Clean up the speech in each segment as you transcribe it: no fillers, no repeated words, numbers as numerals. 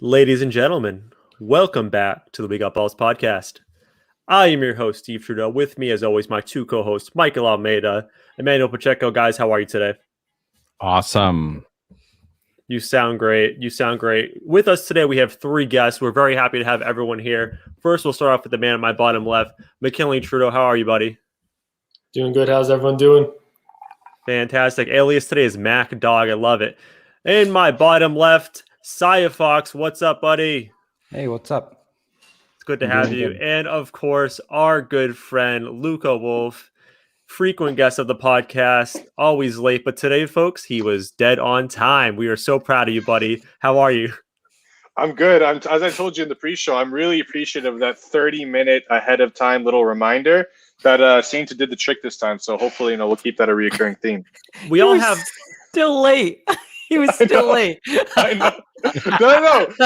Ladies and gentlemen, welcome back to the We Got Balls podcast. I am your host, Steve Trudeau. With me, as always, my two co-hosts, Michael Almeida, Emmanuel Pacheco. Guys, how are you today? Awesome. You sound great. With us today, we have three guests. We're very happy to have everyone here. First, we'll start off with the man at my bottom left, McKinley Trudeau. How are you, buddy? Doing good. How's everyone doing? Fantastic. Alias today is Mac Dog. I love it. In my bottom left, Saya Fox. What's up, buddy? Hey, what's up? It's good to have you. And of course, our good friend, Luca Wolf, frequent guest of the podcast, always late. But today, folks, he was dead on time. We are so proud of you, buddy. How are you? I'm good. As I told you in the pre-show, I'm really appreciative of that 30-minute ahead of time little reminder that seemed to did the trick this time. So hopefully, we'll keep that a recurring theme. We all have still late. He was still late. I know.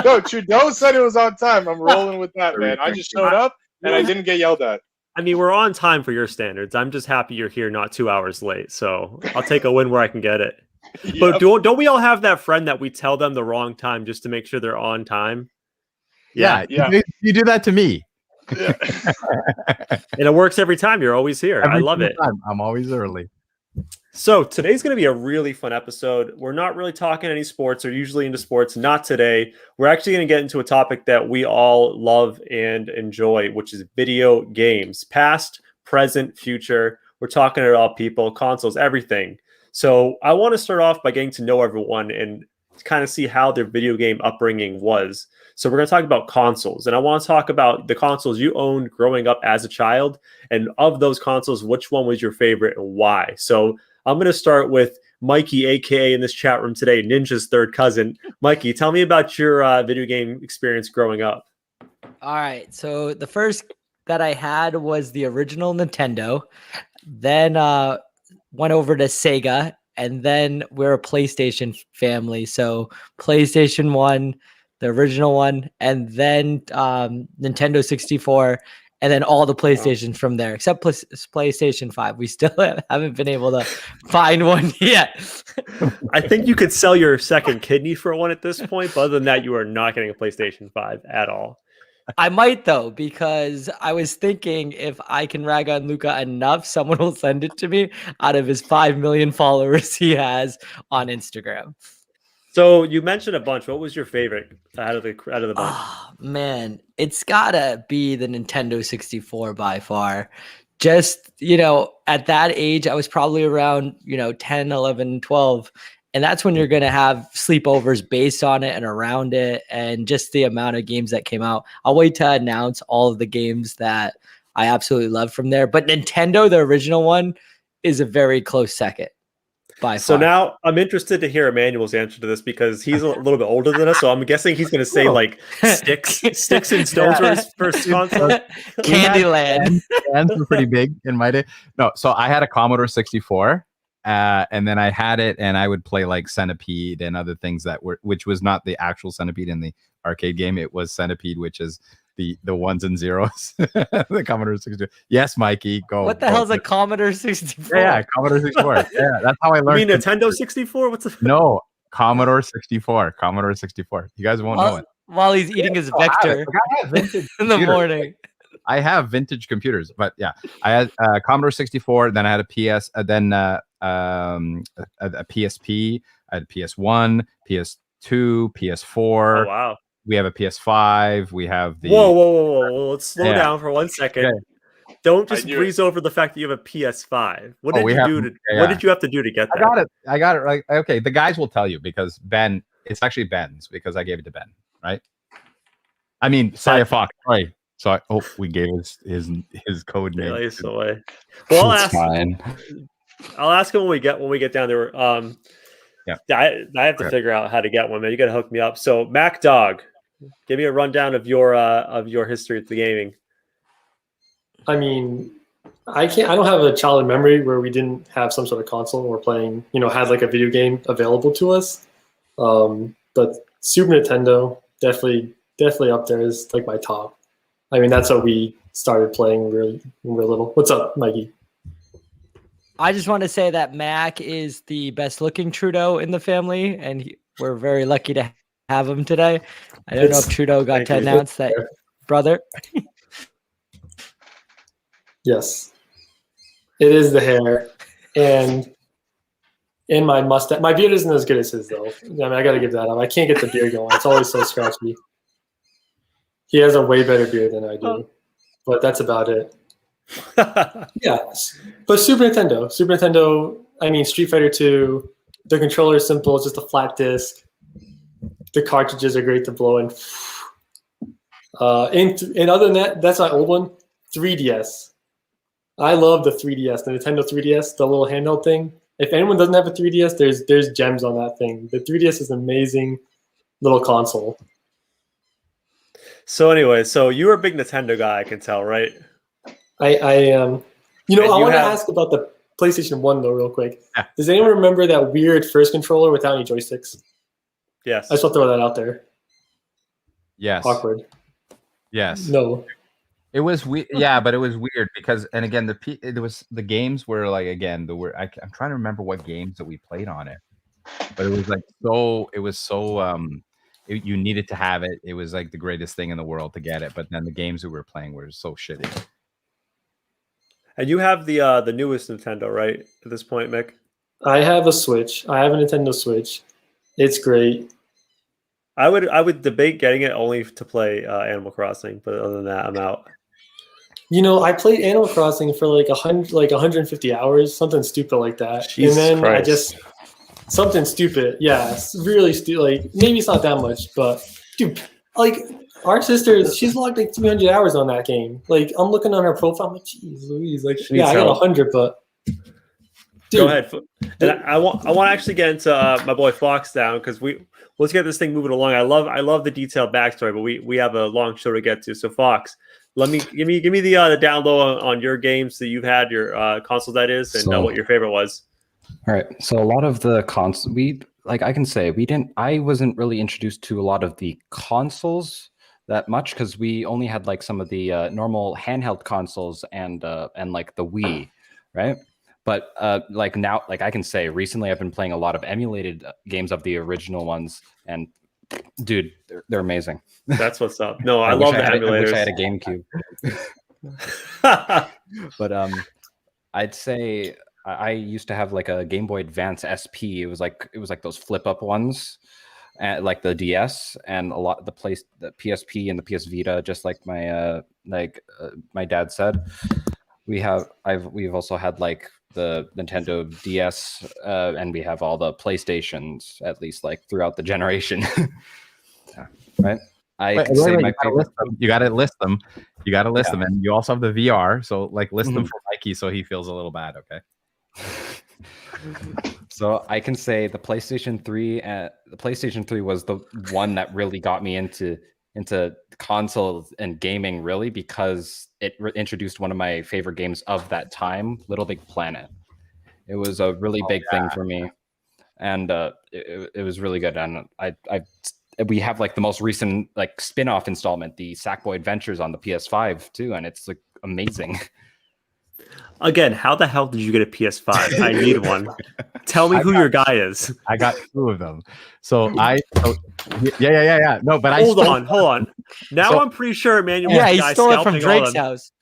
No. Trudeau said it was on time. I'm rolling with that, man. I just showed up and I didn't get yelled at. I mean, we're on time for your standards. I'm just happy you're here, not 2 hours late. So I'll take a win where I can get it. Yep. But don't we all have that friend that we tell them the wrong time just to make sure they're on time? Yeah. You do that to me. Yeah. And it works every time. You're always here. I love it. I'm always early. So today's going to be a really fun episode. We're not really talking any sports or usually into sports. Not today. We're actually going to get into a topic that we all love and enjoy, which is video games, past, present, future. We're talking it all, people, consoles, everything. So I want to start off by getting to know everyone and kind of see how their video game upbringing was. So we're going to talk about consoles, and I want to talk about the consoles you owned growing up as a child. And of those consoles, which one was your favorite and why? So I'm going to start with Mikey, aka in this chat room today, Ninja's third cousin. Mikey, tell me about your video game experience growing up. All right. So the first that I had was the original Nintendo. Then went over to Sega, and then we're a PlayStation family. So PlayStation 1, the original one, and then Nintendo 64. And then all the PlayStations from there, except PlayStation 5. We still haven't been able to find one yet. I think you could sell your second kidney for one at this point. But other than that, you are not getting a PlayStation 5 at all. I might, though, because I was thinking if I can rag on Luca enough, someone will send it to me out of his 5 million followers he has on Instagram. So you mentioned a bunch. What was your favorite out of the bunch? Oh, man, it's gotta be the Nintendo 64 by far. Just, at that age, I was probably around, 10, 11, 12. And that's when you're going to have sleepovers based on it and around it, and just the amount of games that came out. I'll wait to announce all of the games that I absolutely love from there. But Nintendo, the original one, is a very close second. So now I'm interested to hear Emmanuel's answer to this because he's a little bit older than us. So I'm guessing he's going to say like sticks and stones for his first console. Candyland. Hands were pretty big in my day. No, so I had a Commodore 64, and then I had it, and I would play like Centipede and other things which was not the actual Centipede in the arcade game. It was Centipede, which is the ones and zeros. The Commodore 64. Yes, Mikey, go. What the hell's a Commodore 64? Yeah, Commodore 64. Yeah, that's how I learned. You mean Nintendo 64? What's the No, Commodore 64. Commodore 64. You guys won't know it. While he's eating his Vector in the morning. I have vintage computers, but yeah, I had Commodore 64. Then I had a PS, then a PSP. I had PS1, PS2, PS4. Oh wow. We have a PS5. We have the. Whoa! Let's slow down for 1 second. Okay. Don't just breeze over the fact that you have a PS5. What did you do? What did you have to do to get that? I got it. Right. Okay, the guys will tell you because Ben. It's actually Ben's because I gave it to Ben. Right. I mean, Saya Fox. Right. So we gave his code name. Well, I'll ask him when we get down there. Yeah, I have to figure out how to get one, man. You got to hook me up. So, Mac Dog, give me a rundown of your history with the gaming. I mean, I don't have a childhood memory where we didn't have some sort of console or playing. Had like a video game available to us. But Super Nintendo definitely up there is like my top. I mean, that's what we started playing really when we were little. What's up, Mikey? I just want to say that Mac is the best looking Trudeau in the family, and we're very lucky to have him today. I don't know if Trudeau got Thank to you. announce that, brother. Yes, it is the hair, and in my mustache. My beard isn't as good as his though. I mean, I got to give that up. I can't get the beard going. It's always so scratchy. He has a way better beard than I do, but that's about it. Yeah, but Super Nintendo. I mean, Street Fighter 2. The controller is simple. It's just a flat disc. The cartridges are great to blow in. And other than that, that's my old one. 3DS. I love the 3DS, the Nintendo 3DS, the little handheld thing. If anyone doesn't have a 3DS, there's gems on that thing. The 3DS is an amazing little console. So anyway, so you were a big Nintendo guy, I can tell, right? I am. You know, And I you want to have- ask about the PlayStation 1 though, real quick. Yeah. Does anyone remember that weird first controller without any joysticks? Yes. I just want to throw that out there. Yes. Awkward. Yes. No. It was weird. Yeah, but it was weird because, and again, it was the games were like, again, I'm trying to remember what games that we played on it, but it was like you needed to have it. It was like the greatest thing in the world to get it, but then the games we were playing were so shitty. And you have the newest Nintendo, right? At this point, Mick. I have a Switch. I have a Nintendo Switch. It's great. I would debate getting it only to play Animal Crossing, but other than that, I'm out. You know, I played Animal Crossing for like 150 hours, something stupid like that. Jesus and then Christ. I just something stupid. Yeah, it's really stupid. Like maybe it's not that much, but dude, like our sister, she's logged like 300 hours on that game. Like I'm looking on her profile, I'm like, geez, Louise, like She yeah, needs I got help. 100, but dude, Go ahead. And I want to actually get into my boy Fox down because let's get this thing moving along. I love the detailed backstory, but we have a long show to get to. So Fox, give me the down low on your games that you've had, your console that is, and So- what your favorite was. All right. So a lot of the I wasn't really introduced to a lot of the consoles that much because we only had like some of the normal handheld consoles and like the Wii, right? But like now, like I can say recently I've been playing a lot of emulated games of the original ones, and dude, they're amazing. That's what's up. No, I wish love the I wish I had a emulators. GameCube. But I'd say I used to have like a Game Boy Advance SP. It was like those flip up ones, like the DS, and a lot the PSP and the PS Vita. Just like my dad said, we've also had like the Nintendo DS, and we have all the PlayStations at least like throughout the generation. Right. I Wait, can say wait, my you gotta favorite. list them. You gotta list them. You gotta list them, and you also have the VR. So like list them Mhm. for Mikey, so he feels a little bad. Okay. So I can say the PlayStation 3. The PlayStation 3 was the one that really got me into consoles and gaming, really, because it introduced one of my favorite games of that time, Little Big Planet. It was a really big thing for me, and it was really good. And we have like the most recent like spin-off installment, the Sackboy Adventures on the PS5 too, and it's like amazing. Again, how the hell did you get a PS5? I need one. Tell me who your guy is. I got 2 of them. Yeah. No, but Hold on. Now So- I'm pretty sure Emmanuel's Yeah, the he guy stole it from scalping all Drake's them. house.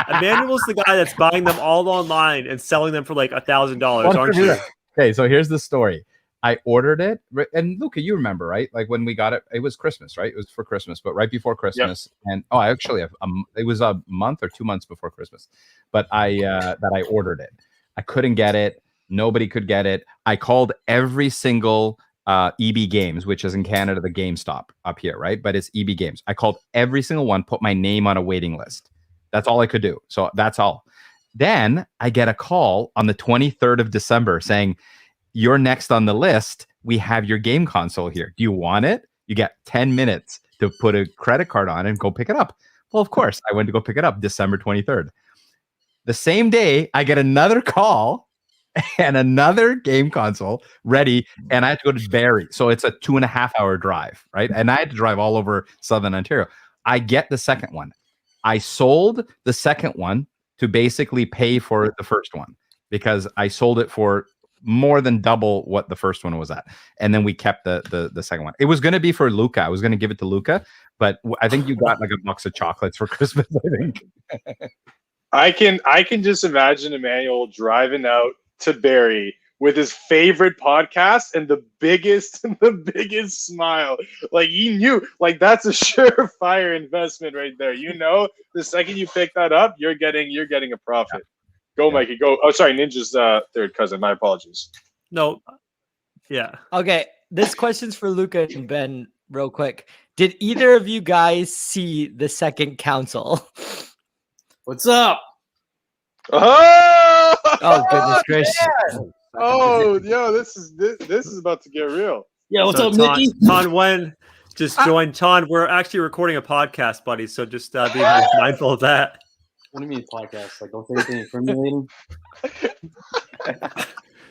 Emmanuel's the guy that's buying them all online and selling them for like $1,000, aren't you? Okay, so here's the story. I ordered it, and Luca, you remember, right? Like when we got it, it was Christmas, right? It was for Christmas, but right before Christmas, and I actually have it was a month or 2 months before Christmas, but I ordered it. I couldn't get it. Nobody could get it. I called every single EB Games, which is in Canada the GameStop up here, right? But it's EB Games. I called every single one, put my name on a waiting list. That's all I could do. So that's all. Then I get a call on the 23rd of December saying, "You're next on the list. We have your game console here. Do you want it? You get 10 minutes to put a credit card on and go pick it up." Well, of course, I went to go pick it up December 23rd. The same day, I get another call and another game console ready, and I had to go to Barrie. So it's a 2.5-hour drive, right? And I had to drive all over Southern Ontario. I get the second one. I sold the second one to basically pay for the first one because I sold it for more than double what the first one was at. And then we kept the second one. It was going to be for Luca. I was going to give it to Luca, but I think you got like a box of chocolates for Christmas, I think. I can just imagine Emmanuel driving out to Barrie with his favorite podcast and the biggest smile. Like he knew, like that's a surefire investment right there. You know, the second you pick that up, you're getting a profit. Go, Mikey. Go. Oh, sorry, Ninja's third cousin. My apologies. No. Yeah. Okay, this question's for Luca and Ben, real quick. Did either of you guys see the second council? What's up? Oh, Oh goodness gracious! Oh, yo, this is about to get real. Yeah, what's So up, Mickey? Ton, when just join Ton. We're actually recording a podcast, buddy. So just be mindful of that. What do you mean podcast? Like, don't say anything incriminating?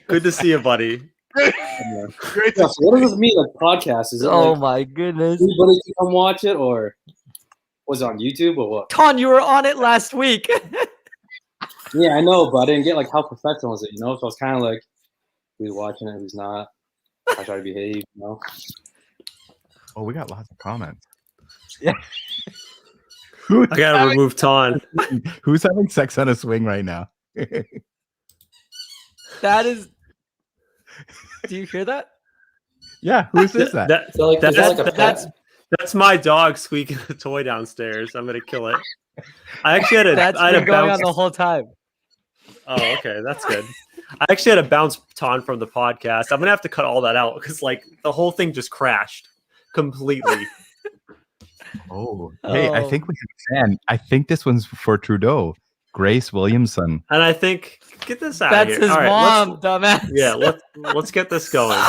Good to see you, buddy. Great Yeah, to so what does this mean, like, podcast? Is it Oh like my goodness! anybody can come watch it, or was it on YouTube, or what? Ton, you were on it last week. Yeah, I know, but I didn't get, like, how professional is it, you know? So I was kind of like, who's watching it, who's not? I try to behave, you know? Oh, we got lots of comments. I gotta remove Ton. Who's having sex on a swing right now? That is. Do you hear that? Yeah, who's is that? Is that like, is that like a pet? That's my dog squeaking the toy downstairs. I'm gonna kill it. I actually had That's I had been a going bounce. on the whole time. Oh, okay, that's good. I actually had a bounce Ton from the podcast. I'm gonna have to cut all that out because like the whole thing just crashed completely. Oh, hey, I Oh. think we have a fan. I think this one's for Trudeau. Grace Williamson. And I think get this out That's of here. his All right, mom, dumbass. Yeah, let's get this going.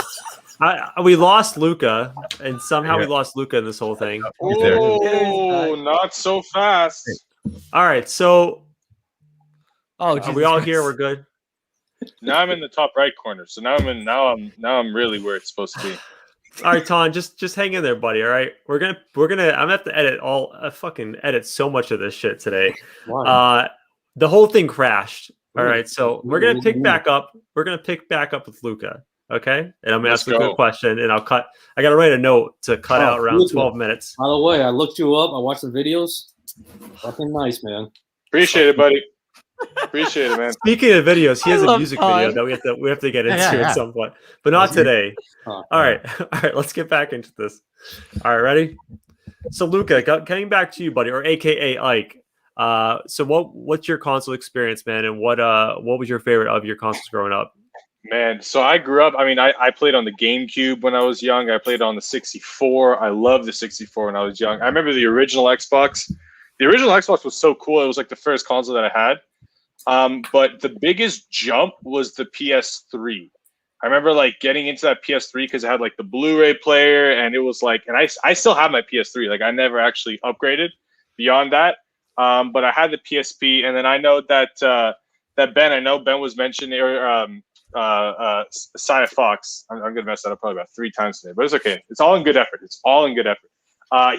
We lost Luca, and somehow we lost Luca in this whole thing. He's there. Oh, not so fast. All right, so Oh, are Jesus we all Christ. here? We're good. Now I'm in the top right corner. So now I'm really where it's supposed to be. All right, Ton, just hang in there, buddy. All right, we're gonna. I'm gonna have to edit fucking edit so much of this shit today. Why? The whole thing crashed. All Ooh. right, so we're gonna pick back up. We're gonna pick back up with Luca. Okay, and I'm gonna Let's ask Luca go. a question, and I'll cut. I gotta write a note to cut Oh, out around Luca. 12 minutes. By the way, I looked you up. I watched the videos. Fucking nice, man. Appreciate it, buddy. Appreciate it, man. Speaking of videos, he I has a love music Ton. video that we have to get into Yeah. at some point, but not today. Huh. All right, all right, let's get back into this. All right, ready? So Luca, coming back to you, buddy, or AKA Ike. So what's your console experience, man, and what was your favorite of your consoles growing up? Man, so I grew up. I mean, I played on the GameCube when I was young. I played on the 64. I loved the 64 when I was young. I remember the original Xbox. The original Xbox was so cool. It was like the first console that I had. But the biggest jump was the PS3. I remember like getting into that PS3 because it had like the Blu-ray player, and it was like, and I still have my PS3. Like I never actually upgraded beyond that. But I had the PSP, and then I know that Ben. I know Ben was mentioning Sia Fox. I'm gonna mess that up probably about 3 times today, but it's okay. It's all in good effort. It's all in good effort.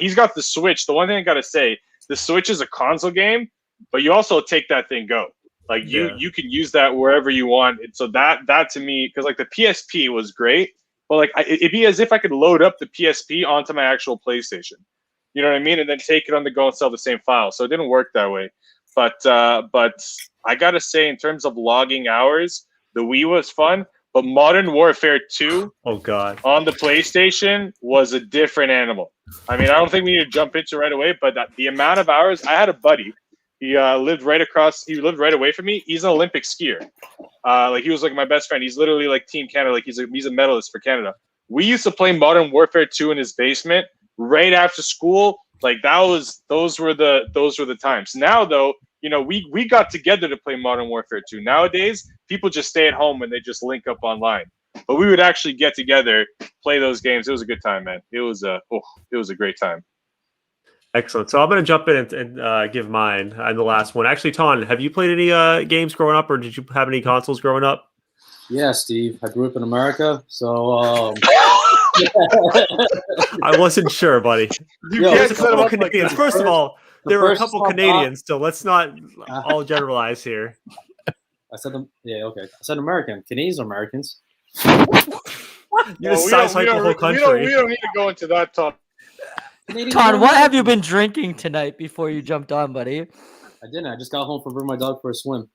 He's got the Switch. The one thing I gotta say, the Switch is a console game, but you also take that thing go. Like you can use that wherever you want. And so that to me, because like the PSP was great, but like it'd be as if I could load up the PSP onto my actual PlayStation. You know what I mean? And then take it on the go and sell the same file. So it didn't work that way. But I gotta say, in terms of logging hours, the Wii was fun. But Modern Warfare 2 Oh God. on the PlayStation was a different animal. I mean, I don't think we need to jump into it right away, but the amount of hours, I had a buddy. He lived right away from me. He's an Olympic skier. Like he was like my best friend. He's literally like Team Canada. Like he's a medalist for Canada. We used to play Modern Warfare 2 in his basement right after school. Like those were the times. Now though, you know, we got together to play Modern Warfare 2. Nowadays, people just stay at home and they just link up online. But we would actually get together, play those games. It was a good time, man. It was a great time. Excellent. So I'm going to jump in and give mine. I'm the last one. Actually, Ton, have you played any games growing up, or did you have any consoles growing up? Yeah, Steve. I grew up in America, so I wasn't sure, buddy. You Yo, can't There's a set couple them of up like Canadians. that. First of all, the there were a first couple top Canadians, so let's not all generalize here. I said them. Yeah, okay. I said American. Canadians are Americans. You Well, just we sideswipe the whole we country. don't need to go into that topic. Canadians Ton, are what have you Americans. been drinking tonight before you jumped on, buddy? I didn't. I just got home from bringing my dog for a swim.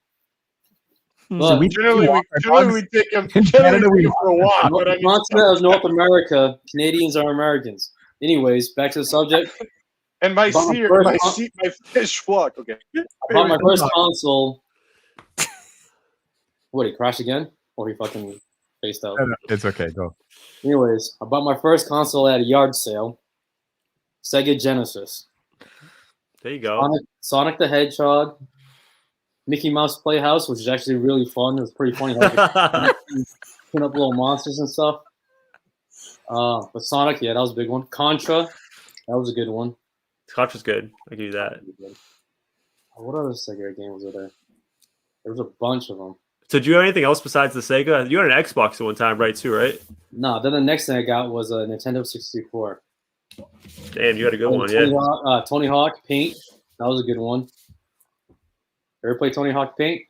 Hmm. But Generally, walk our generally we dogs. take him, In generally Canada, we we take him for a walk. But I mean, continent of North America, Canadians are Americans. Anyways, back to the subject. and my Bought my seer, first my con- seat, my fish walk. Okay. I bought my first console. What, he crashed again? Or he fucking faced out? It's okay. Go. Anyways, I bought my first console at a yard sale. Sega Genesis. There you go. Sonic the Hedgehog. Mickey Mouse Playhouse, which is actually really fun. It was pretty funny how you pin up little monsters and stuff. But Sonic, yeah, that was a big one. Contra, that was a good one. Contra's good. I give you that. What other Sega game was there? There was a bunch of them. So, do you have anything else besides the Sega? You had an Xbox at one time, right? Too, right? No, then the next thing I got was a Nintendo 64. Damn, you had a good one, Tony yeah. Hawk, Tony Hawk Paint, that was a good one. Ever play Tony Hawk Paint?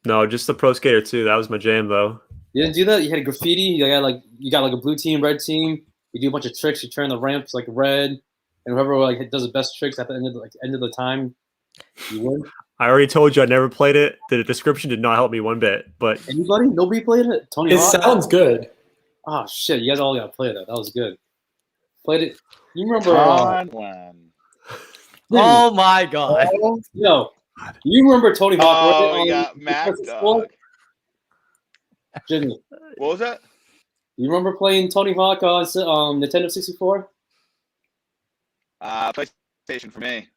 No, just the Pro Skater 2. That was my jam, though. You didn't do that? You had graffiti. You got like a blue team, red team. You do a bunch of tricks. You turn the ramps like red, and whoever like does the best tricks at the end of the time, you win. I already told you I never played it. The description did not help me one bit. But Anybody? Nobody played it. Tony It Hawk. sounds good. Oh shit! You guys all got to play that. That was good. Played it. You remember? Come on. Oh my god. Yo, you remember Tony Hawk? Oh, right, yeah, on Mad Nintendo Dog. 64? Jimmy, What was that? you remember playing Tony Hawk on Nintendo 64? PlayStation for me.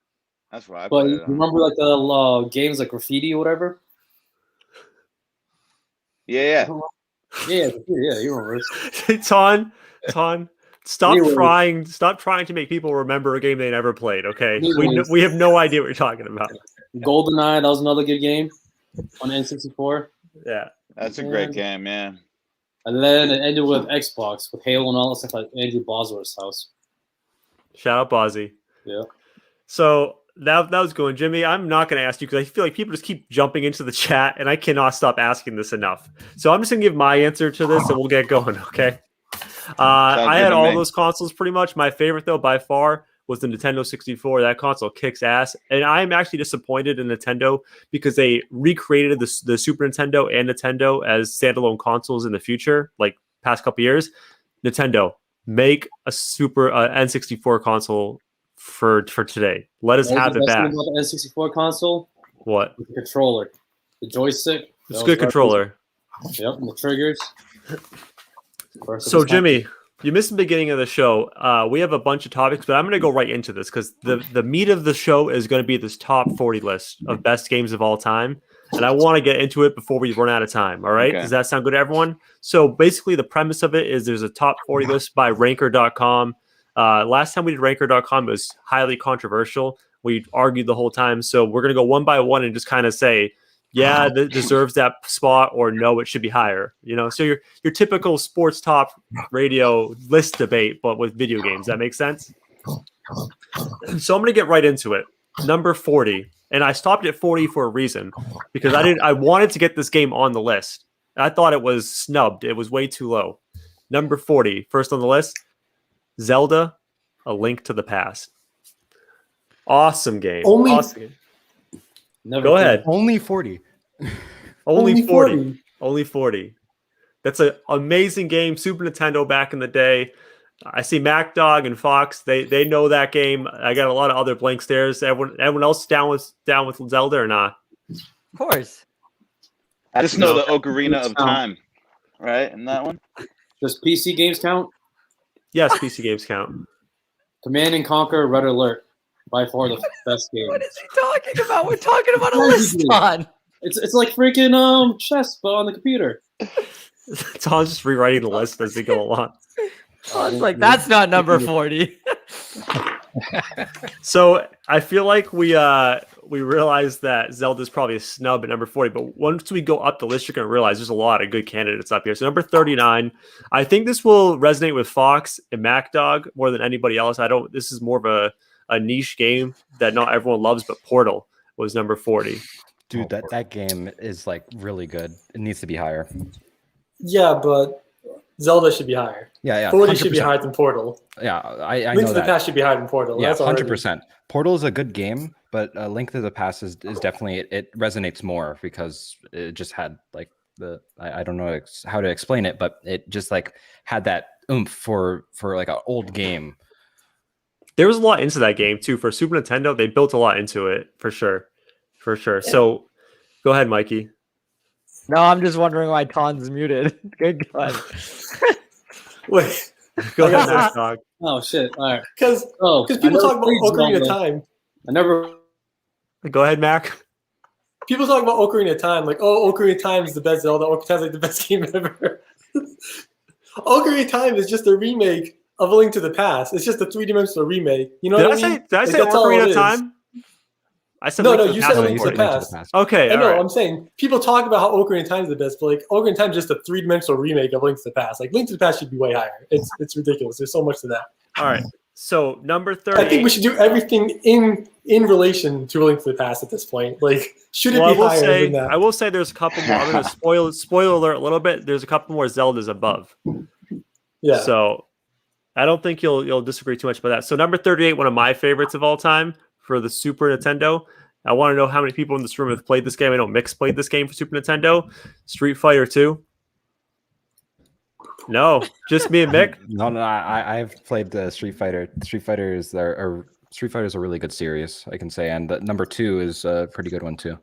That's what I But played you it on. remember like the games like Graffiti or whatever? Yeah, Yeah, you remember it. Ton, stop Anyway. trying to make people remember a game they never played. Okay, Anyways. we have no idea what you're talking about. GoldenEye, that was another good game on N64. Yeah, that's a great game, yeah. And then it ended with Xbox, with Halo and all that stuff at Andrew Bosworth's house. shout out Bozzy. Yeah. So that was going, Jimmy. I'm not going to ask you because I feel like people just keep jumping into the chat, and I cannot stop asking this enough. So I'm just going to give my answer to this, and we'll get going. Okay. I good had to all me. those consoles pretty much. My favorite, though, by far, was the Nintendo 64. That console kicks ass, and I'm actually disappointed in Nintendo because they recreated the Super Nintendo and Nintendo as standalone consoles in the future, like past couple years. Nintendo, make a Super N64 console for today. Let us What was have the it best thing back. about the N64 console? What? The controller. The joystick. It's a good controller. Yep, and the triggers. So, Jimmy, you missed the beginning of the show. We have a bunch of topics, but I'm going to go right into this because the meat of the show is going to be this top 40 list of best games of all time. And I want to get into it before we run out of time. All right. Okay. Does that sound good to everyone? So basically the premise of it is there's a top 40 list by ranker.com. Last time we did ranker.com, it was highly controversial. We argued the whole time. So we're going to go one by one and just kind of say, yeah, that deserves that spot, or no, it should be higher. You know, so your typical sports top radio list debate, but with video games. That makes sense? So I'm going to get right into it. Number 40. And I stopped at 40 for a reason because I wanted to get this game on the list. I thought it was snubbed. It was way too low. Number 40, first on the list, Zelda, A Link to the Past. Awesome game. Only- Awesome game. Never Go played ahead. Only 40. Only 40. Only 40. That's an amazing game. Super Nintendo back in the day. I see Mac Dog and Fox. They know that game. I got a lot of other blank stares. Everyone else down with Zelda or not? Of course. I just know the No. Ocarina of Time, right? In that one? Does PC games count? Yes, PC games count. Command and Conquer, Red Alert. By far the best game. What is he talking about? We're talking about a list on. It's like freaking chess, but on the computer. Tom's just rewriting the list as they go along. I was like, that's not number 40. So I feel like we realized that Zelda's probably a snub at number 40, but once we go up the list, you're going to realize there's a lot of good candidates up here. So number 39, I think this will resonate with Fox and Mac Dog more than anybody else. This is more of a niche game that not everyone loves, but Portal was number 40. Dude, that game is like really good. It needs to be higher. Yeah, but Zelda should be higher. Yeah, 40 should be 100%. higher than Portal. Yeah, I Link know to the that. Past should be higher than Portal. Yeah, That's already- 100%. Portal is a good game, but Link to the Past is definitely it resonates more because it just had like I don't know how to explain it, but it just like had that oomph for like an old game. There was a lot into that game too. For Super Nintendo, they built a lot into it for sure. So go ahead, Mikey. No, I'm just wondering why Ton's muted. Good God. Wait, Go I ahead, got Max Dog. Oh shit! All right. because Oh, people talk about Ocarina of Time. Time. I never. Go ahead, Mac. People talk about Ocarina of Time, like, oh, Ocarina of Time is the best Zelda. Ocarina of Time is like the best game ever. Ocarina of Time is just a remake of A Link to the Past. It's just a 3-dimensional remake. You know Did what I I mean? say Like, that's all Ocarina it of is. Time? I said No, Link no, to the you Past said No, Link you to said the Link to Past. the Past. Okay, I all know. right. I'm saying people talk about how Ocarina of Time is the best, but like Ocarina of Time is just a 3-dimensional remake of Link to the Past. Like Link to the Past should be way higher. It's ridiculous. There's so much to that. All right. So number I think we 38. should do everything in relation to A Link to the Past at this point. Like, should it Well, be higher than that? I will say there's a couple more. I'm going to spoiler alert a little bit. There's a couple more Zeldas above. Yeah. So I don't think you'll disagree too much about that. So number 38, one of my favorites of all time for the Super Nintendo. I want to know how many people in this room have played this game. I know Mix played this game for Super Nintendo. Street Fighter 2. No, just me and Mick. No, I've played the Street Fighter. Street Fighters are a really good series, I can say, and number 2 is a pretty good one too.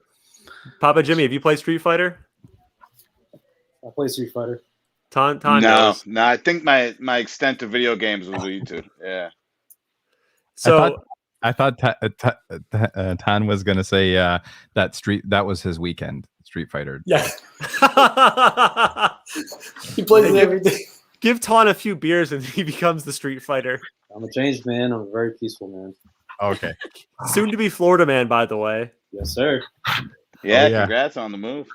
Papa Jimmy, have you played Street Fighter? I play Street Fighter. Ton No, knows. no. I think my extent to video games was YouTube. Yeah. So I thought Tan was gonna say that was his weekend. Street Fighter. Yeah. He plays it every day. give Ton a few beers and he becomes the Street Fighter. I'm a changed man. I'm a very peaceful man. Okay. Soon to be Florida man, by the way. Yes, sir. Yeah, yeah. congrats on the move.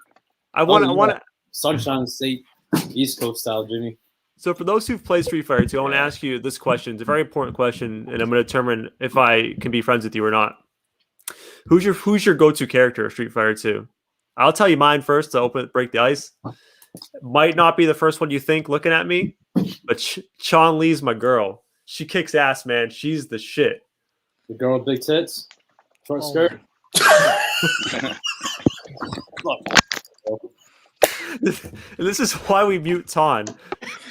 I want yeah. to. Sunshine State, East Coast style, Jimmy. So for those who've played Street Fighter 2, I want to ask you this question. It's a very important question, and I'm going to determine if I can be friends with you or not. Who's your go-to character of Street Fighter 2? I'll tell you mine first to break the ice. Might not be the first one you think looking at me, but Chun Li's my girl. She kicks ass, man. She's the shit. The girl with big tits, short skirt. This is why we mute Ton.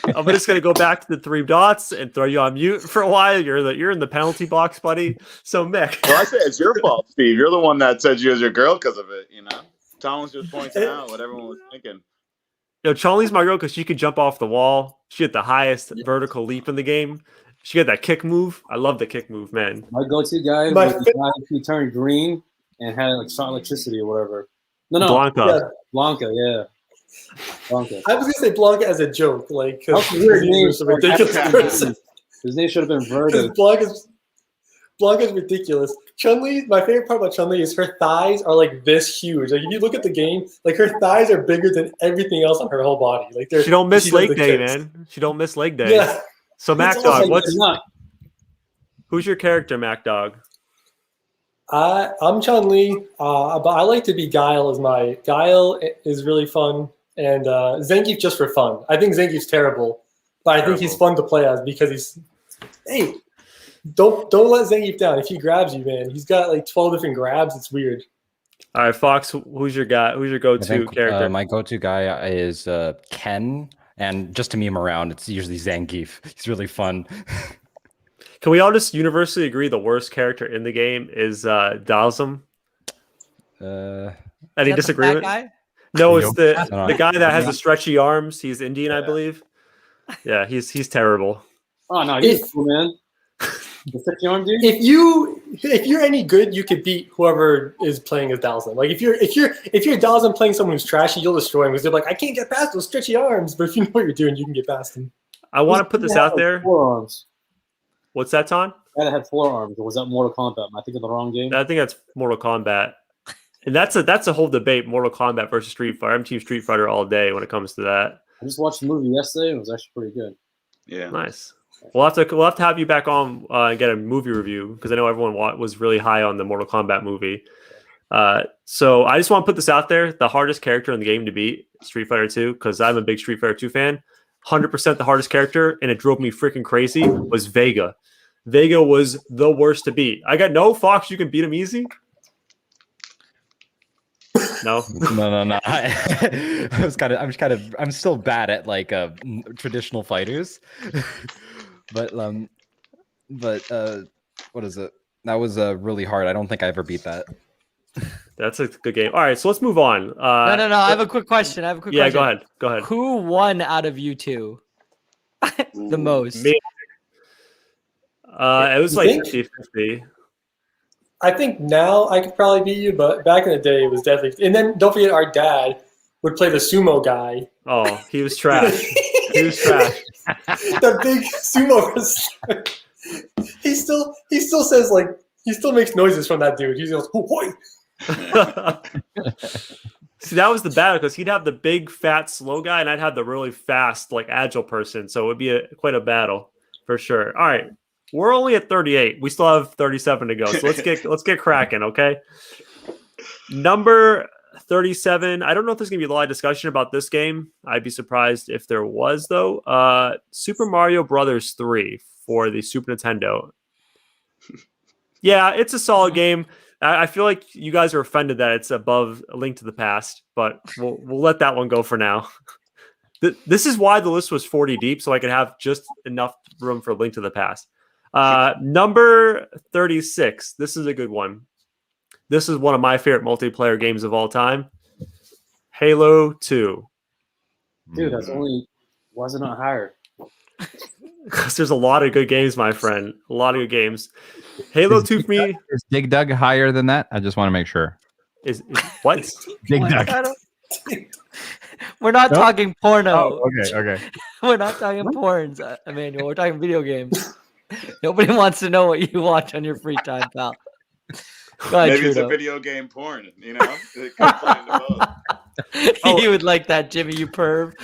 I'm just gonna go back to the 3 dots and throw you on mute for a while. You're in the penalty box, buddy. So Mick. Well, I say it's your fault, Steve. You're the one that said you was your girl because of it. You know, Tom was just pointing out what everyone was thinking. Chun-Li's my girl because she could jump off the wall. She had the highest vertical leap in the game. She had that kick move. I love the kick move, man. My go-to guy My was the guy who turned green and had like shot electricity or whatever. No, Blanca. Yeah. Blanca, yeah. Blanca. I was gonna say Blanca as a joke, like That's because a weird he's name a for a ridiculous African person. His name should have been Verde. Blanca's ridiculous. Chun-Li, my favorite part about Chun-Li is her thighs are like this huge. Like if you look at the game, like her thighs are bigger than everything else on her whole body. Like they're She don't miss does leg the day, kicks. man. She don't miss leg day. Yeah. So Mac It's Dog, also- who's your character, Mac Dog? I'm Chun-Li, but I like to be Guile as my Guile is really fun, and Zangief just for fun. I think Zangief's terrible, but I think he's fun to play as because he's hey, don't let Zangief down. If he grabs you, man, he's got like 12 different grabs. It's weird. All right, Fox, who's your guy? Who's your I go-to think, character? my go-to guy is Ken, and just to meme around, it's usually Zangief. He's really fun. Can we all just universally agree the worst character in the game is Dalsum? Any disagreement? No, it's the guy that has the stretchy arms. He's Indian, I believe. Yeah, he's terrible. Oh no, he's cool, man. The 50 arm dude. If you're any good, you could beat whoever is playing as Dalsum. Like if you're Dalsum playing someone who's trashy, you'll destroy him because they're like, I can't get past those stretchy arms. But if you know what you're doing, you can get past him. I want to put this out there. 4 arms. What's that, Ton? Guy that had 4 arms. Or was that Mortal Kombat? Am I thinking of the wrong game? I think that's Mortal Kombat. And that's a whole debate, Mortal Kombat versus Street Fighter. I'm Team Street Fighter all day when it comes to that. I just watched the movie yesterday. It was actually pretty good. Yeah. Nice. We'll have to have you back on and get a movie review because I know everyone was really high on the Mortal Kombat movie. So I just want to put this out there. The hardest character in the game to beat, Street Fighter 2, because I'm a big Street Fighter 2 fan. 100% the hardest character, and it drove me freaking crazy, was Vega. Vega was the worst to beat. I got no Fox. You can beat him easy. No. No. I'm still bad at like traditional fighters, but what is it? That was really hard. I don't think I ever beat that. That's a good game. All right, so let's move on. No. I have a quick question. Yeah, go ahead. Who won out of you two the most? Me. It was You like think? 50-50. I think now I could probably beat you, but back in the day it was definitely. And then don't forget, our dad would play the sumo guy. Oh, he was trash. He was trash. The big sumo wrestler. He still says like he still makes noises from that dude. He goes, "Hoi." See, that was the battle because he'd have the big, fat, slow guy, and I'd have the really fast, like agile person. So it would be quite a battle for sure. All right, we're only at 38. We still have 37 to go. So let's get cracking. Okay, number 37. I don't know if there's gonna be a lot of discussion about this game. I'd be surprised if there was, though. Super Mario Brothers 3 for the Super Nintendo. Yeah, it's a solid game. I feel like you guys are offended that it's above A Link to the Past, but we'll let that one go for now. This is why the list was 40 deep, so I could have just enough room for A Link to the Past. Number 36. This is a good one. This is one of my favorite multiplayer games of all time. Halo 2. Dude, that's only wasn't it higher? Because there's a lot of good games, my friend. A lot of good games. Halo 2 for me Is Dig Dug higher than that? I just want to make sure. is what? Dig What? Dug. I don't- We're not No? talking porno. Oh, okay. We're not talking porns, Emmanuel. We're talking video games. Nobody wants to know what you watch on your free time, pal. Go ahead, Maybe it's a Trudeau. video game porn, you know? It could play into both. You would like that, Jimmy, you perv.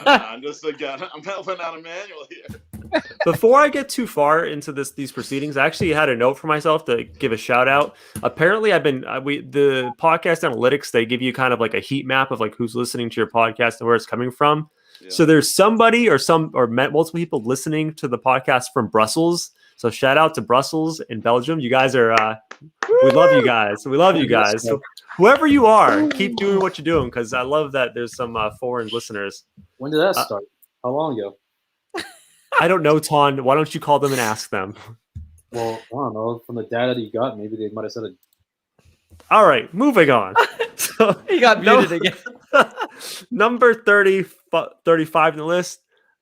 I'm just again, I'm helping out Emmanuel here. Before I get too far into these proceedings, I actually had a note for myself to give a shout out. Apparently, I've been the podcast analytics, they give you kind of like a heat map of like who's listening to your podcast and where it's coming from. Yeah. So there's somebody or multiple people listening to the podcast from Brussels. So shout out to Brussels in Belgium. You guys are we love you guys. We love you guys. So whoever you are, keep doing what you're doing because I love that there's some foreign listeners. When did that start? How long ago? I don't know, Ton. Why don't you call them and ask them? Well, I don't know. From the data that you got, maybe they might have said it. All right, moving on. So, He got muted again. number 35 in the list,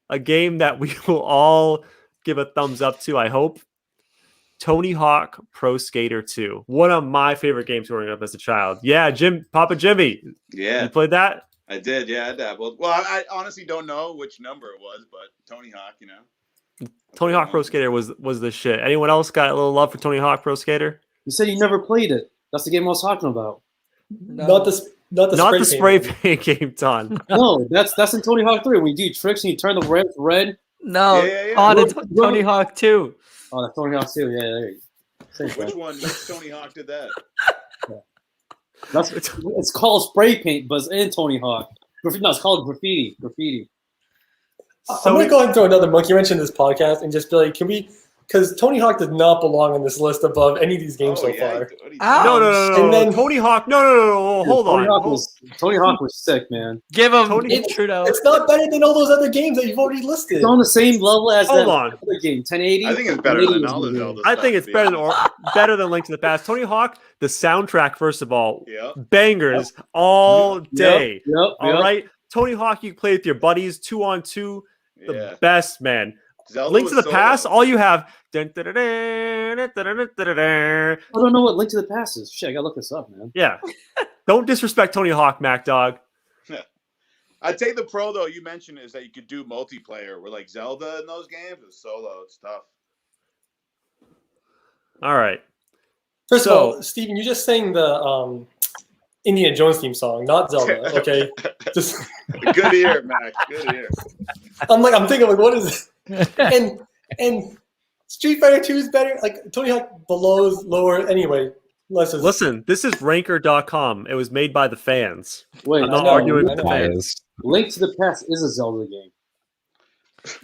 a game that we will all give a thumbs up to, I hope. Tony Hawk Pro Skater 2. One of my favorite games growing up as a child. Yeah, Papa Jimmy. Yeah, You played that? I did. Yeah, I dabbled. Well, I honestly don't know which number it was, but Tony Hawk, you know. Tony Hawk Pro Skater was the shit. Anyone else got a little love for Tony Hawk Pro Skater? You said you never played it. That's the game I was talking about. Not the Not the spray paint. paint game, Ton. No, that's in Tony Hawk 3. We do tricks and you turn the red to red. No, Yeah. on it's Look. Tony Hawk 2. Oh, that's Tony Hawk 2. Yeah, there you go. Same Which thing. one? Which Tony Hawk did that? It's called spray paint, but it's in Tony Hawk. No, it's called graffiti. Graffiti. I'm gonna go ahead and throw another monkey wrench in this podcast and just be like, can we? Because Tony Hawk does not belong on this list above any of these games so far. What are you Ow. No. And then- Tony Hawk. No. Hold Tony on. Hawk Tony Hawk was sick, man. Give him Tony- Trudeau. It's not better than all those other games that you've already listed. It's on the same level as Hold that on. other game, 1080. I think it's better than all the 1080 Zelda I stuff, think it's to be better honest. than Link to the Past. Tony Hawk, the soundtrack, first of all, Yeah. bangers all day. Yep. All right, Tony Hawk, you can play with your buddies 2-on-2, the Yeah. best, man. Zelda Link to was the Past, solo. all you have. I don't know what Link to the Past is. Shit, I gotta look this up, man. Yeah, don't disrespect Tony Hawk, Mac Dog. I'd say the pro though you mentioned is that you could do multiplayer. Where like Zelda in those games is solo. It's tough. All right, First So- of all, Steven, you just sang the Indiana Jones theme song, not Zelda. Okay, just Good ear, Mac. Good ear. I'm thinking like, what is it? And Street Fighter 2 is better. Like Tony Hawk below, lower. Anyway, Listen, this is ranker.com. It was made by the fans. Wait, I'm not I know, arguing I with the know. fans. Link to the Past is a Zelda game.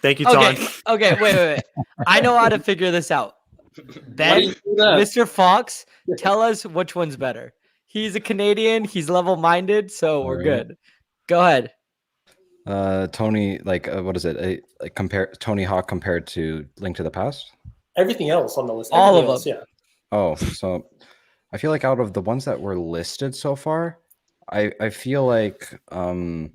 Thank you, Ton. Okay, wait. I know how to figure this out. Why do Ben, you do that? Mr. Fox, tell us which one's better. He's a Canadian. He's level-minded, so we're Alright. good. Go ahead. Tony, what is it? Like compare Tony Hawk compared to Link to the Past? Everything else on the list. All everything of else, them. Yeah. Oh, so I feel like out of the ones that were listed so far, I feel like what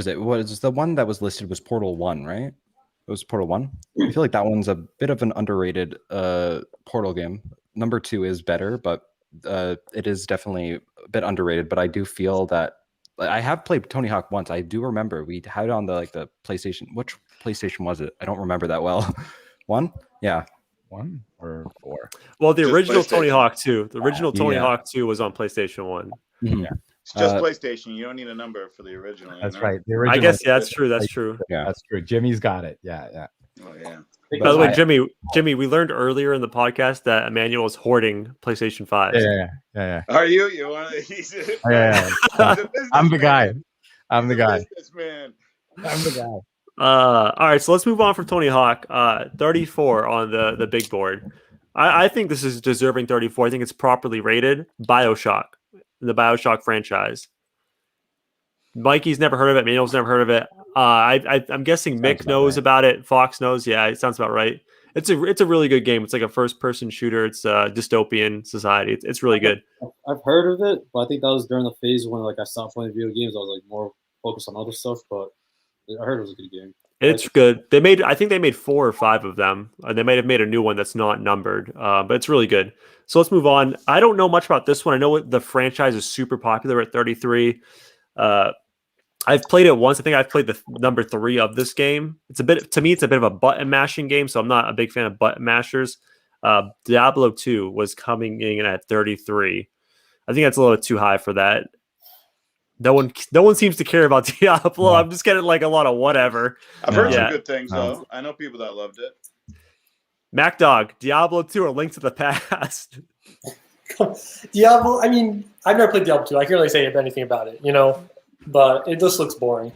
is it? What is the one that was listed was Portal 1, right? It was Portal 1. I feel like that one's a bit of an underrated Portal game. Number 2 is better, but it is definitely a bit underrated. But I do feel that I have played Tony Hawk once. I do remember we had it on the PlayStation. Which PlayStation was it? I don't remember that well. 1? Yeah. 1 or 4? Well, the Just original Tony PlayStation. Hawk 2. The original Tony Yeah. Hawk 2 was on PlayStation 1. Mhm. It's just Uh, PlayStation. You don't need a number for the original. you That's know? right. The I original. guess yeah, that's true. That's true. Yeah. That's true. Jimmy's got it. Yeah. Oh yeah. By the way, I- Jimmy, we learned earlier in the podcast that Emmanuel is hoarding PlayStation 5. Yeah. Are you? You want to? He's a, Yeah. he's a I'm the guy. businessman. I'm the He's a guy. businessman. I'm the guy. All right, so let's move on from Tony Hawk. 34 on the big board. I think this is deserving 34. I think it's properly rated. BioShock, the BioShock franchise. Mikey's never heard of it. Manuel's never heard of it. I'm guessing Sounds Mick about knows right. about it. Fox knows. Yeah, it sounds about right. It's a really good game. It's like a first person shooter. It's a dystopian society. It's really good. I've heard of it, but I think that was during the phase when I stopped playing video games. I was more focused on other stuff, but I heard it was a good game. It's good. I think they made 4 or 5 of them. They might have made a new one that's not numbered, but it's really good. So let's move on. I don't know much about this one. I know the franchise is super popular at 33. I've played it once. I think I've played the number 3 of this game. It's a bit of a button mashing game, so I'm not a big fan of button mashers. Diablo 2 was coming in at 33. I think that's a little too high for that. No one seems to care about Diablo. No. I'm just getting like a lot of whatever. I've heard Yeah. some good things No. though. I know people that loved it. MacDog, Diablo 2 or Link to the Past? Diablo. I mean, I've never played Diablo 2. I can't really say anything about it, but it just looks boring.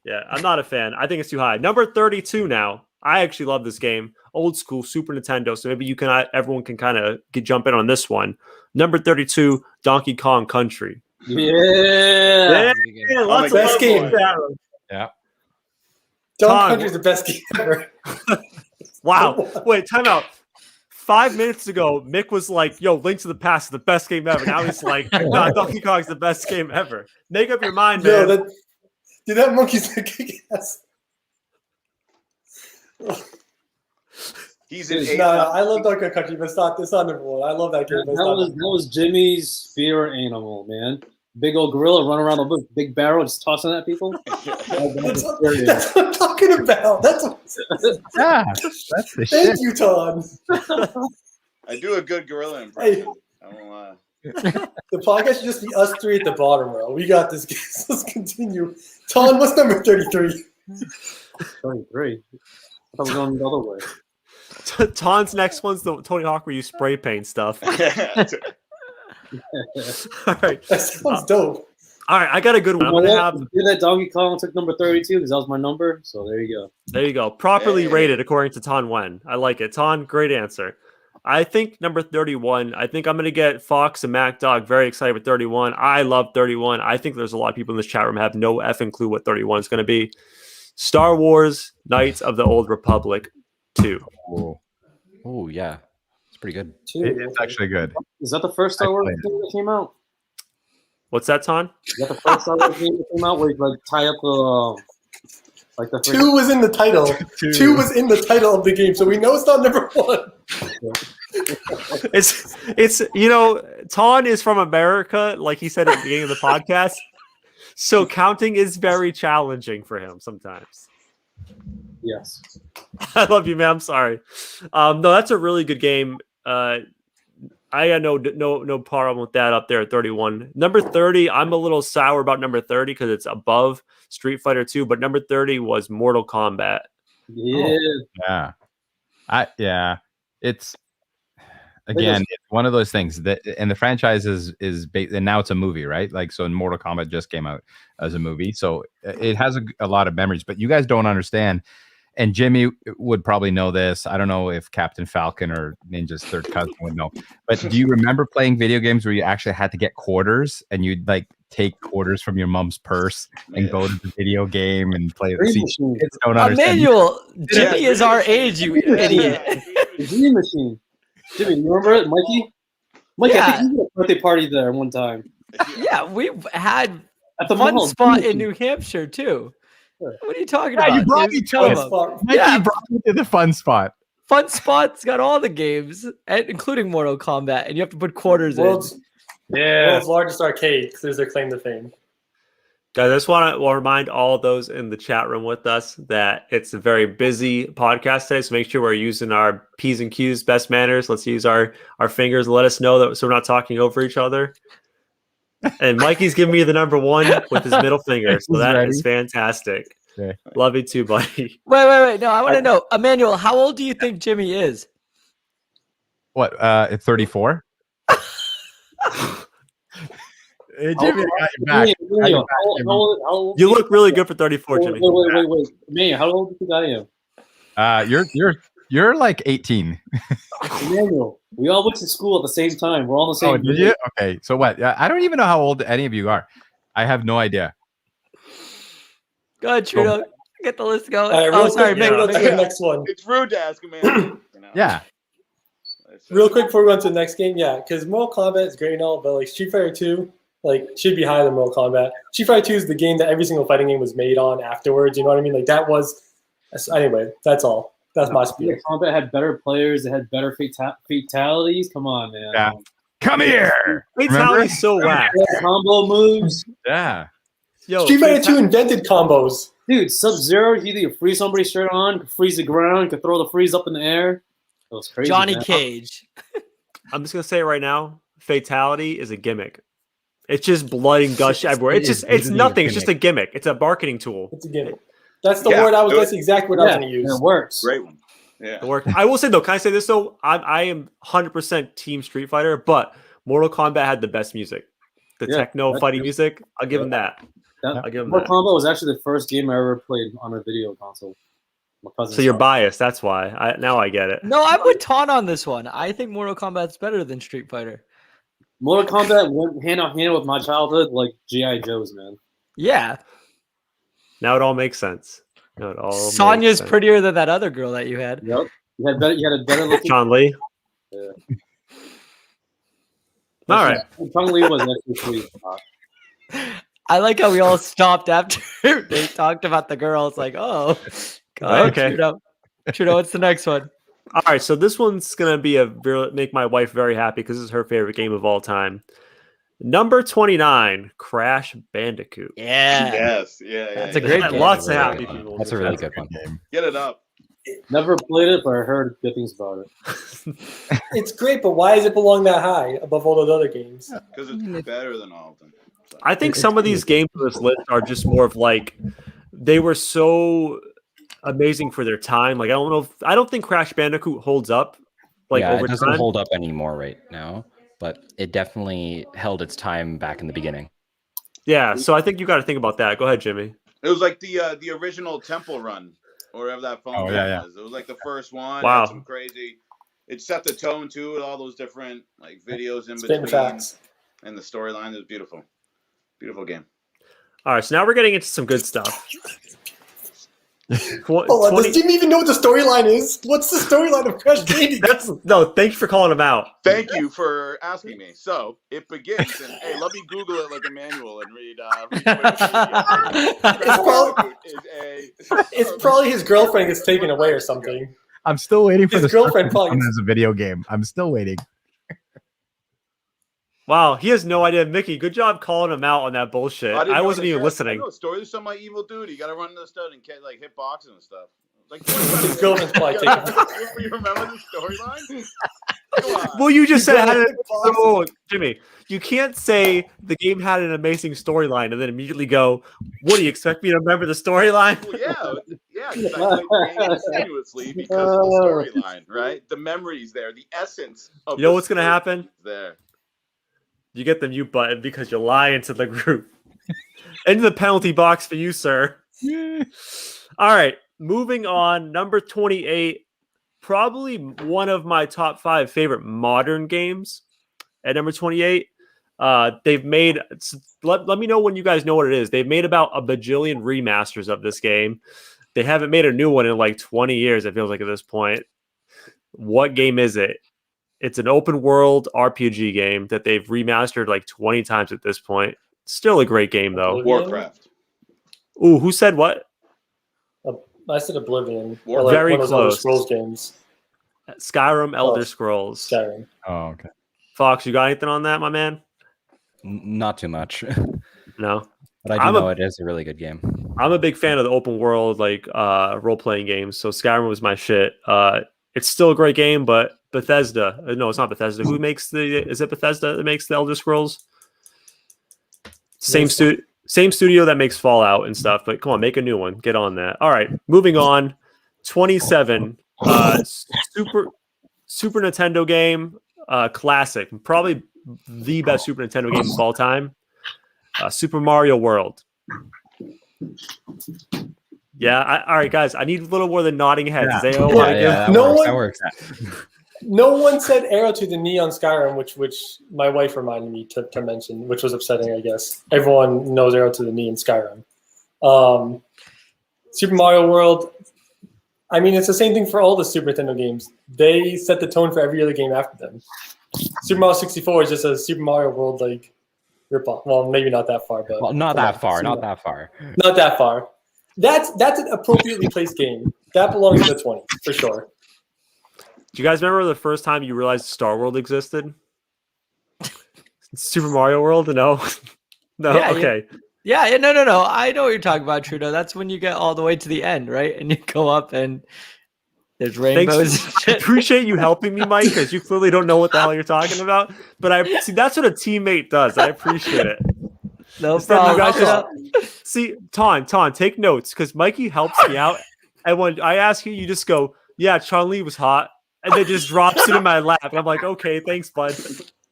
Yeah, I'm not a fan. I think it's too high. Number 32 now. I actually love this game. Old school Super Nintendo. So maybe everyone can kind of jump in on this one. Number 32, Donkey Kong Country. Yeah. Yeah, lots of Best love game. for that. Donkey Tom. Country is the best game ever. Wow. Wait, time out. 5 minutes ago, Mick was like, yo, Link to the Past is the best game ever. Now he's like, nah, Donkey Kong's the best game ever. Make up your mind, man. Yo, that monkey's a kick ass. He's an No, I love Donkey Kong Country, but it's not number 1. I love that game. But it's not That was Jimmy's spirit animal, man. Big old gorilla running around the big barrel, just tossing at people. that's what I'm talking about. Yeah. That's the shit. Thank you, Todd. I do a good gorilla impression. Hey. I won't lie. The podcast should just be us 3 at the bottom row. We got this. Let's continue. Todd, what's number 33? 33. I thought we were going the other way. Ton's next one's the Tony Hawk where you spray paint stuff. All right. That sounds dope. All right, I got a good one. I'm going to have Did that Donkey Kong took number 32 because that was my number. So there you go. There you go. Properly Hey. rated according to Ton Wen. I like it. Ton, great answer. I think number 31. I think I'm going to get Fox and MacDog very excited with 31. I love 31. I think there's a lot of people in this chat room have no effing clue what 31 is going to be. Star Wars Knights of the Old Republic 2. Oh yeah, it's pretty good. It's actually good. Is that the first Star Wars played it. game that came out? What's that, Ton? Is that the first Star Wars game that came out where you tie up the 2 was in the title. 2 was in the title of the game, so we know it's not number 1. It's Ton is from America, like he said at the beginning of the podcast. So counting is very challenging for him sometimes. Yes. I love you, man. I'm sorry. No, that's a really good game. I got no problem with that up there at 31. Number 30, I'm a little sour about number 30 because it's above Street Fighter 2, but number 30 was Mortal Kombat. Yeah. Yeah. It's Again, it's one of those things that, and the franchise and now it's a movie, right? Like, so Mortal Kombat just came out as a movie, so it has a lot of memories. But you guys don't understand, and Jimmy would probably know this. I don't know if Captain Falcon or Ninja's third cousin would know, but do you remember playing video games where you actually had to get quarters and you'd like take quarters from your mom's purse and go to the video game and play? See, kids don't understand. Emmanuel, Jimmy is our age, you idiot. The Dream Machine. Jimmy, you remember it, Mikey? Mikey, I think you had a birthday party there one time. Yeah, we had At the fun mall, spot Dream in New Hampshire too. Sure. What are you talking Yeah, about? you brought There's me to tons it. of them. Mikey Yeah. brought me to the fun spot. Fun Spot's got all the games, including Mortal Kombat, and you have to put quarters World's, in. world's largest arcade, because there's their claim to fame. Guys, I just want to remind all of those in the chat room with us that it's a very busy podcast today. So make sure we're using our P's and Q's, best manners. Let's use our fingers. Let us know that so we're not talking over each other. And Mikey's giving me the number one with his middle finger. So He's that ready. is fantastic. Okay. Love you too, buddy. Wait. No, I want to know, Emmanuel, how old do you think Jimmy is? What? 34. Hey, Jimmy, I got your back. Emmanuel, how old You look really good for 34, Jimmy. Wait. Emmanuel, how old do you think I am? You're like 18. Emmanuel, we all went to school at the same time. We're all the same. Oh, did you? Okay. So what? I don't even know how old any of you are. I have no idea. Go ahead, Trudeau. Get the list going. All right, Oh, real sorry, quick, Mick. let's do the next one. It's rude to ask a man. You know? Yeah. Real quick before we go on to the next game, yeah, because Mortal Kombat is great and all, but like Street Fighter 2, like should be higher than Mortal Kombat. Street Fighter 2 is the game that every single fighting game was made on afterwards. You know what I mean? Like that was. Anyway, that's all. That's my spiel. Kombat had better players. They had better fatalities. Come on, man. Yeah. Come here. Fatality's so whack. Combo moves. Yeah. Yo, Street Fighter 2 invented combos. Dude, Sub-Zero, he either freeze somebody straight on, could freeze the ground, could throw the freeze up in the air. That was crazy. Johnny man. Cage. I'm just gonna say it right now. Fatality is a gimmick. It's just blood and gush everywhere. It's nothing. It's just a gimmick. It's a marketing tool. It's a gimmick. That's the Yeah, word I was. do it. That's exactly what I was going to use. It works. Great one. Yeah. It worked. I will say though, can I say this though? I am 100% Team Street Fighter, but Mortal Kombat had the best music. The Yeah, techno that's fighting true. music. I'll give him that. That, I'll give him Mortal that. Kombat was actually the first game I ever played on a video console. My cousin So you're saw it. biased. That's why. Now I get it. No, I'm with Ton on this one. I think Mortal Kombat's better than Street Fighter. Mortal Kombat went hand in hand with my childhood, like G.I. Joe's, man. Yeah. Now it all makes sense. Now it all makes Sonya's sense. prettier than that other girl that you had. Yep. You had a better looking. John Lee. Yeah. All right. Chong Li was actually pretty. I like how we all stopped after they talked about the girl. It's like, oh, God, Okay. Trudeau, what's the next one? All right, so this one's gonna be make my wife very happy because this is her favorite game of all time. Number 29, Crash Bandicoot. Yeah. Yes. Yeah. That's a great game. Lots of Really happy good. people. That's a really good one. Get it up. Never played it, but I heard good things about it. It's great, but why does it belong that high above all those other games? Because it's better than all of them. So. I think some of these games on this list are just more of like they were so amazing for their time. Like I don't think Crash Bandicoot holds up like yeah, over it doesn't time. hold up anymore right now, but it definitely held its time back in the beginning. Yeah, so I think you got to think about that. Go ahead, Jimmy. It was like the original Temple Run, or whatever that phone game yeah. was. It was like the first one. Wow. Had some crazy. It set the tone too, with all those different like videos in Spitting between, facts. and the storyline. It was beautiful, beautiful game. All right, so now we're getting into some good stuff. Hold on, does Jimmy even know what the storyline is? What's the storyline of Crash Bandicoot? Thank you for calling him out. Thank you for asking me. So it begins, and hey, let me Google it like a manual and read. It's probably his girlfriend gets taken away or something. I'm still waiting for His the girlfriend girlfriend probably- as a video game. I'm still waiting. Wow, he has no idea. Mickey, good job calling him out on that bullshit. didn't I know wasn't the even guy- listening. I know a story. There's some like evil dude. You got to run into the stud and like hit boxing and stuff. Like His girlfriend's probably taken. You remember the storyline? Come on. Well, you just said gotta had hit it. boxes. Oh, Jimmy, you can't say the game had an amazing storyline and then immediately go, "What do you expect me to remember the storyline?" Well, yeah, 'cause I played the game continuously because of the storyline, right? The memories there, the essence of You know the what's gonna story happen? is there. You get the mute button because you're lying to the group. Into the penalty box for you, sir. All right, moving on. Number 28, probably one of my top 5 favorite modern games. At number 28, they've made. Let me know when you guys know what it is. They've made about a bajillion remasters of this game. They haven't made a new one in like 20 years. It feels like at this point. What game is it? It's an open world RPG game that they've remastered like 20 times at this point. Still a great game though. Oblivion? Warcraft. Ooh, who said what? I said Oblivion. War- Or Very one of those Elder close. Scrolls games. Skyrim, Elder Oh, Scrolls. Skyrim. Oh, okay. Fox, you got anything on that, my man? Not too much, No. but I do I'm know it is a really good game. I'm a big fan of the open world like role playing games. So Skyrim was my shit. It's still a great game, but Bethesda. No, it's not Bethesda. Who makes the? Is it Bethesda that makes the Elder Scrolls? Same studio that makes Fallout and stuff. But come on, make a new one. Get on that. All right, moving on. 27. Super Nintendo game. Classic. Probably the best Super Nintendo game of all time. Super Mario World. Yeah. All right, guys. I need a little more than nodding heads. Yeah. They all wanna give- that No works. one- That works. No one said arrow to the knee on Skyrim, which my wife reminded me to mention, which was upsetting, I guess. Everyone knows arrow to the knee in Skyrim. Super Mario World, I mean, it's the same thing for all the Super Nintendo games. They set the tone for every other game after them. Super Mario 64 is just a Super Mario World like ripoff. Well, maybe not that far, but Well, not come that on, far. Super Not Mario. that far. Not that far. That's an appropriately placed game. That belongs in the 20s for sure. Do you guys remember the first time you realized Star World existed? Super Mario World? No. No. Yeah, Okay. Yeah, no. I know what you're talking about, Trudeau. That's when you get all the way to the end, right? And you go up and there's rainbows. Thanks. and I shit. appreciate you helping me, Mike, because you clearly don't know what the hell you're talking about. But I see that's what a teammate does. I appreciate it. No Instead of you problem. guys see, Ton, take notes because Mikey helps me out. And when I ask you, you just go, "Yeah, Chun-Li was hot," and then just drops it in my lap. And I'm like, "Okay, thanks, bud."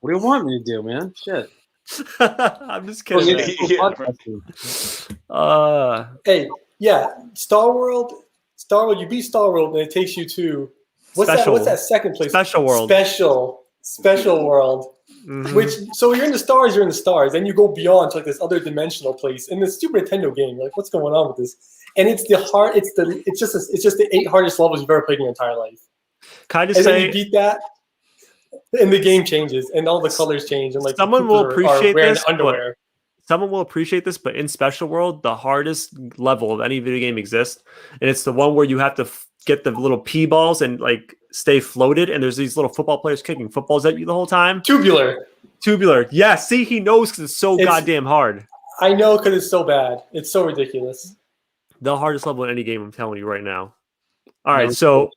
What do you want me to do, man? Shit. I'm just kidding. Man. Hey, yeah, Star World, you beat Star World, and it takes you to what's that second place? Special World. Special World. Mhm. Which so you're in the stars, then you go beyond to like this other dimensional place in the Super Nintendo game. You're like, what's going on with this? And it's just the 8 hardest levels you've ever played in your entire life. Can I just And then you say, beat that, and the game changes, and all the colors change, and like the Someone will Koopas are appreciate wearing this, but- underwear. someone will appreciate this, but in Special World, the hardest level of any video game exists, and it's the one where you have to get the little pea balls and like stay floated, and there's these little football players kicking footballs at you the whole time. Tubular. Yeah, see, he knows because it's so It's- goddamn hard. I know because it's so bad. It's so ridiculous. The hardest level in any game, I'm telling you right now. All right, so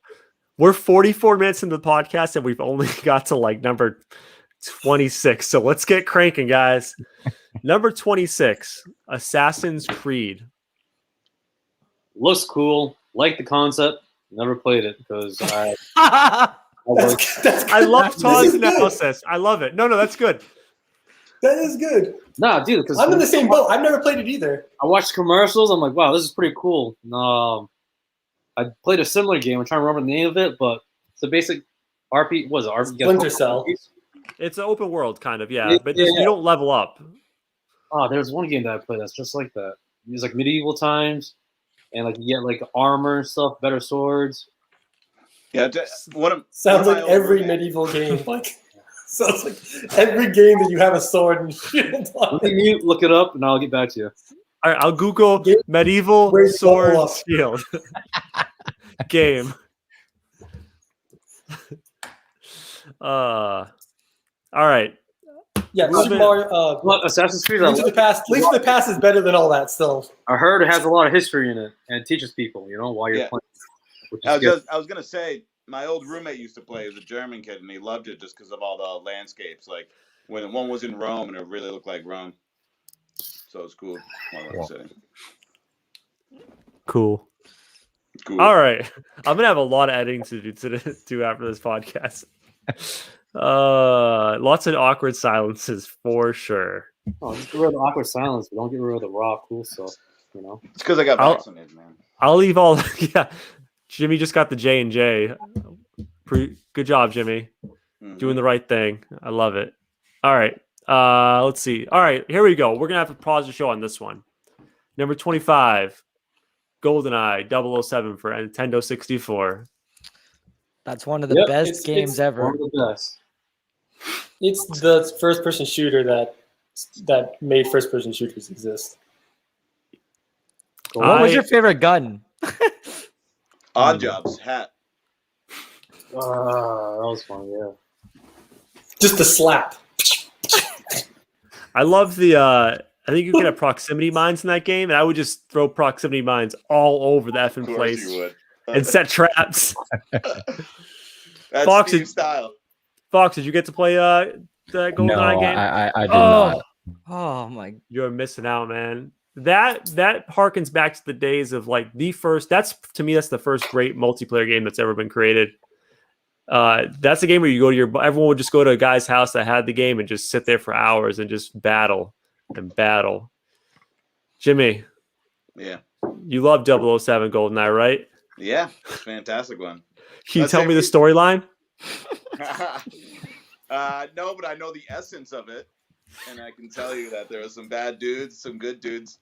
we're 44 minutes into the podcast, and we've only got to like number 26. So let's get cranking, guys. Number 26, Assassin's Creed. Looks cool. Like the concept. Never played it because I worked. That's I love This Todd's is good. analysis. I love it. No, that's good. That is good. Nah, dude, because I'm in the same boat. I've never played it either. I watched commercials. I'm like, wow, this is pretty cool. I played a similar game. I'm trying to remember the name of it, but it's a basic RP. What is it? RP? Splinter Cell. It's an open world, kind of, yeah. Yeah, But yeah. you don't level up. Oh, there's one game that I played that's just like that. It's like medieval times, and like you get like armor and stuff, better swords. Yeah, Sounds like every medieval game. Like sounds like every game that you have a sword and shield on. Let me look it up, and I'll get back to you. All right, I'll Google Game- medieval Where's the sword level up? shield game. All right. Yeah, Love Super it. Mario. What Assassin's Creed? Link to the Past. Link to the Past is better than all that. Still, I heard it has a lot of history in it, and it teaches people, while you're Yeah. playing. Which is good. I was gonna say my old roommate used to play. He was a German kid, and he loved it just because of all the landscapes. Like when one was in Rome, and it really looked like Rome. So it's cool. While I was sitting. Cool. Cool. All right. I'm gonna have a lot of editing to do after this podcast. Lots of awkward silences for sure. Oh, just get rid of the awkward silence, but don't get rid of the raw cool stuff. You know. It's because I got I'll- vaccinated, man. I'll leave all. Yeah, Jimmy just got the J&J. Good job, Jimmy. Mhm. Doing the right thing. I love it. All right. Let's see. All right, here we go. We're gonna have to pause the show on this one. Number 25, GoldenEye 007 for Nintendo 64. That's one of the Yep, best it's games ever. One of the best. It's the first-person shooter that made first-person shooters exist. What was I- your favorite gun? Odd Jobs hat. That was fun. Yeah. Just the slap. I love the. I think you can have proximity mines in that game, and I would just throw proximity mines all over the effing Of course place you would. and set traps. That's Fox, Steve style. Fox, did you get to play that GoldenEye No, game? I did Oh. not. Oh my! You're missing out, man. That harkens back to the days of like the first. That's to me, that's the first great multiplayer game that's ever been created. That's a game where you go to everyone would just go to a guy's house that had the game and just sit there for hours and just battle and battle. Jimmy, Yeah. you love 007 GoldenEye, right? Yeah. Fantastic one. Can you Let's tell say me the we- storyline? No, but I know the essence of it. And I can tell you that there are some bad dudes, some good dudes.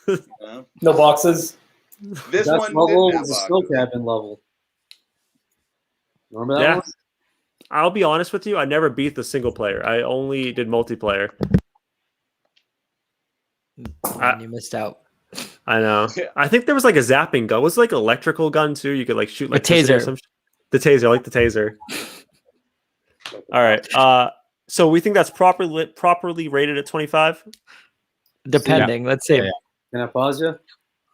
You know? No boxes. This That one level didn't have was a skill boxes. cabin level. Remember that Yeah. one? I'll be honest with you. I never beat the single player. I only did multiplayer. Man, you missed out. I know. I think there was like a zapping gun. Was it like an electrical gun too? You could like shoot like taser. The taser, I like the taser. All right. So we think that's properly rated at 25. Depending. Let's see. Yeah, yeah. Can I pause you?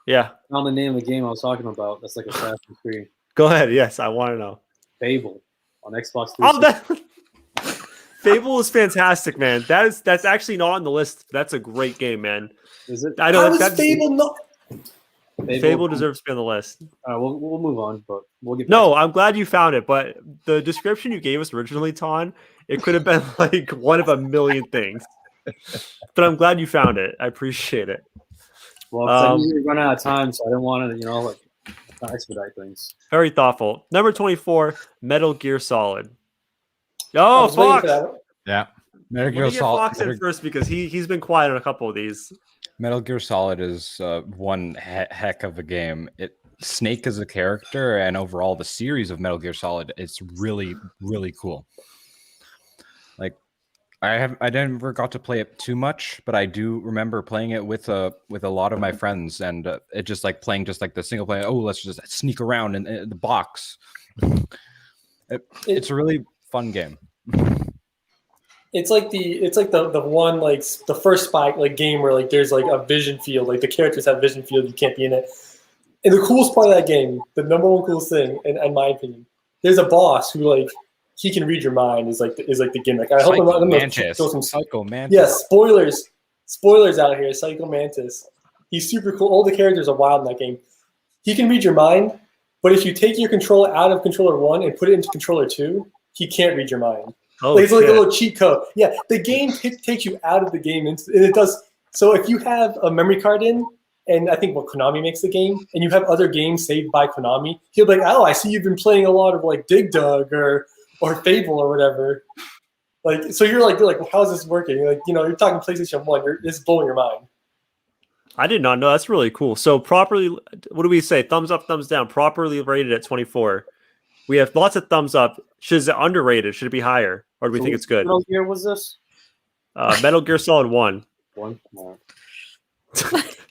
Yeah. Found the name of the game I was talking about. That's like Assassin's Creed. Go ahead. Yes, I want to know. Fable on Xbox 360. Oh, that Fable is fantastic, man. That's actually not on the list. That's a great game, man. Is it? I know How is that's Fable not? Fable deserves to be on the list. All right, we'll move on, but we'll get. No, I'm glad you found it, but the description you gave us originally, Ton, it could have been like one of a million things. But I'm glad you found it. I appreciate it. Well, 'cause I usually run out of time, so I didn't want to, like expedite things. Very thoughtful. Number 24, Metal Gear Solid. I Oh, was waiting Fox. for that. Yeah. Metal Let Gear me get Solid. Fox in first because he's been quiet on a couple of these. Metal Gear Solid is one heck of a game. Snake as a character and overall the series of Metal Gear Solid, it's really really cool. Like I never got to play it too much, but I do remember playing it with a lot of my friends, and it just like playing just like the single player. Oh, let's just sneak around in the box. It's a really fun game. It's like the one like the first spy like game where like there's like a vision field, like the characters have vision field, you can't be in it. And the coolest part of that game, the number one coolest thing, in my opinion, there's a boss who like he can read your mind is like the gimmick. I hope I'm not gonna throw some Psycho Mantis. yes, spoilers out here. Psycho Mantis, he's super cool. All the characters are wild in that game. He can read your mind, but if you take your controller out of controller 1 and put it into controller 2, he can't read your mind. Oh, Like, it's like a shit. little cheat code. Yeah, the game takes you out of the game, and it does. So if you have a memory card in, and I think what Konami makes the game, and you have other games saved by Konami, he'll be like, "Oh, I see you've been playing a lot of like Dig Dug or Fable or whatever." Like, so you're like, well, how's this working? Like, you're talking PlayStation 1. It's blowing your mind. I did not know. That's really cool. So properly, what do we say? Thumbs up, thumbs down. Properly rated at 24. We have lots of thumbs up. Is it underrated? Should it be higher? Or do we think it's good? What year was this? Metal Gear Solid 1. One. No.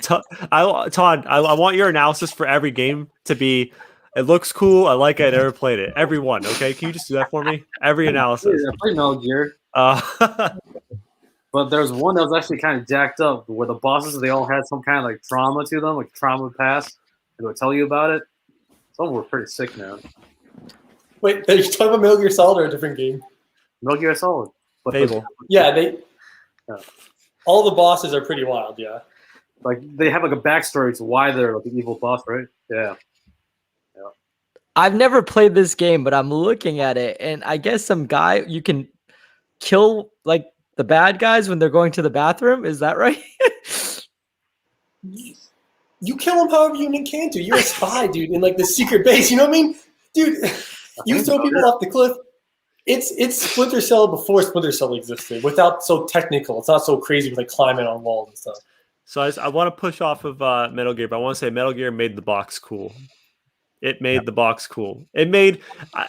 Todd, I want your analysis for every game to be, it looks cool. I like it. I never played it. Every one. Okay. Can you just do that for me? Every analysis. I played Metal Gear, but there's one that was actually kind of jacked up where the bosses, they all had some kind of like trauma to them, like trauma past. They would tell you about it. Some were pretty sick, man. Wait, are you talking about Metal Gear Solid or a different game? Metal Gear Solid. But Fable. Yeah, Yeah. all the bosses are pretty wild. Yeah. like they have like a backstory to why they're like an evil boss, right? Yeah. I've never played this game, but I'm looking at it, and I guess some guy you can kill like the bad guys when they're going to the bathroom. Is that right? You kill them however you can to. You're a spy, dude, in like the secret base. You know what I mean, dude? You throw people off the cliff. It's Splinter Cell before Splinter Cell existed. Without so technical, it's not so crazy with like climbing on walls and stuff. So I want to push off of Metal Gear, but I want to say Metal Gear made the box cool. It made the box cool. It made,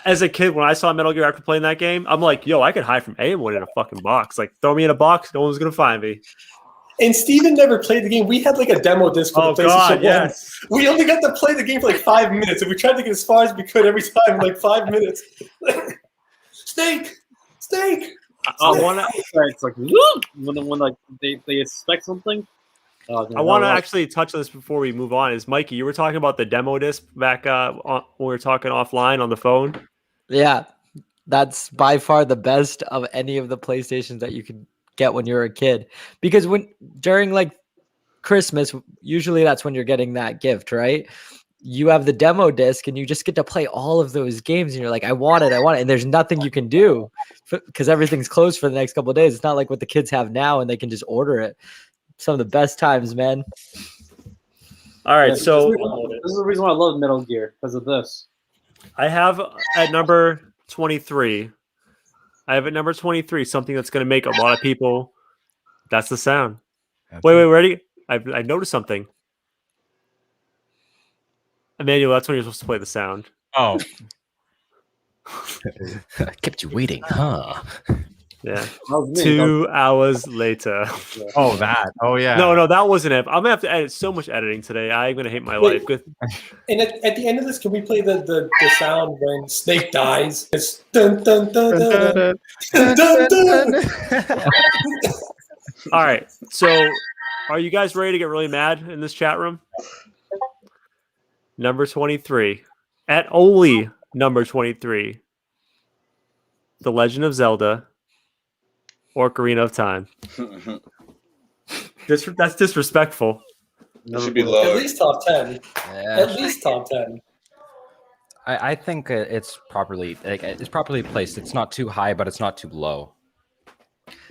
as a kid, when I saw Metal Gear after playing that game, I'm like, yo, I could hide from anyone in a fucking box. Like, throw me in a box, no one's gonna find me. And Steven never played the game. We had like a demo disc for the PlayStation 1. Yes. We only got to play the game for like 5 minutes, and we tried to get as far as we could every time in like 5 minutes. Snake! I want to. It's like when like they expect something. I want to actually touch on this before we move on. Is Mikey, you were talking about the demo disc back when we were talking offline on the phone. Yeah, that's by far the best of any of the PlayStations that you could get when you're a kid. Because during like Christmas, usually that's when you're getting that gift, right? You have the demo disc and you just get to play all of those games and you're like, I want it. And there's nothing you can do because everything's closed for the next couple of days. It's not like what the kids have now and they can just order it. Some of the best times, man. All right, so this is the reason why I love Metal Gear, because of this. I have at number 23. I have at number 23 something that's going to make a lot of people. That's the sound. Wait, ready? I noticed something. Emmanuel, that's when you're supposed to play the sound. Oh, Kept you waiting, huh? Yeah. That was me. 2 hours later. oh, that. Oh, yeah. No, that wasn't it. I'm gonna have to edit so much editing today. I'm gonna hate my life. Good. And at the end of this, can we play the sound when Snake dies? It's dun dun dun dun dun dun dun. All right. So, are you guys ready to get really mad in this chat room? Number 23. At only number 23. The Legend of Zelda. Ocarina of Time. That's disrespectful. It should be At lower. least top 10. Yeah. At least top 10. I think it's properly placed. It's not too high, but it's not too low.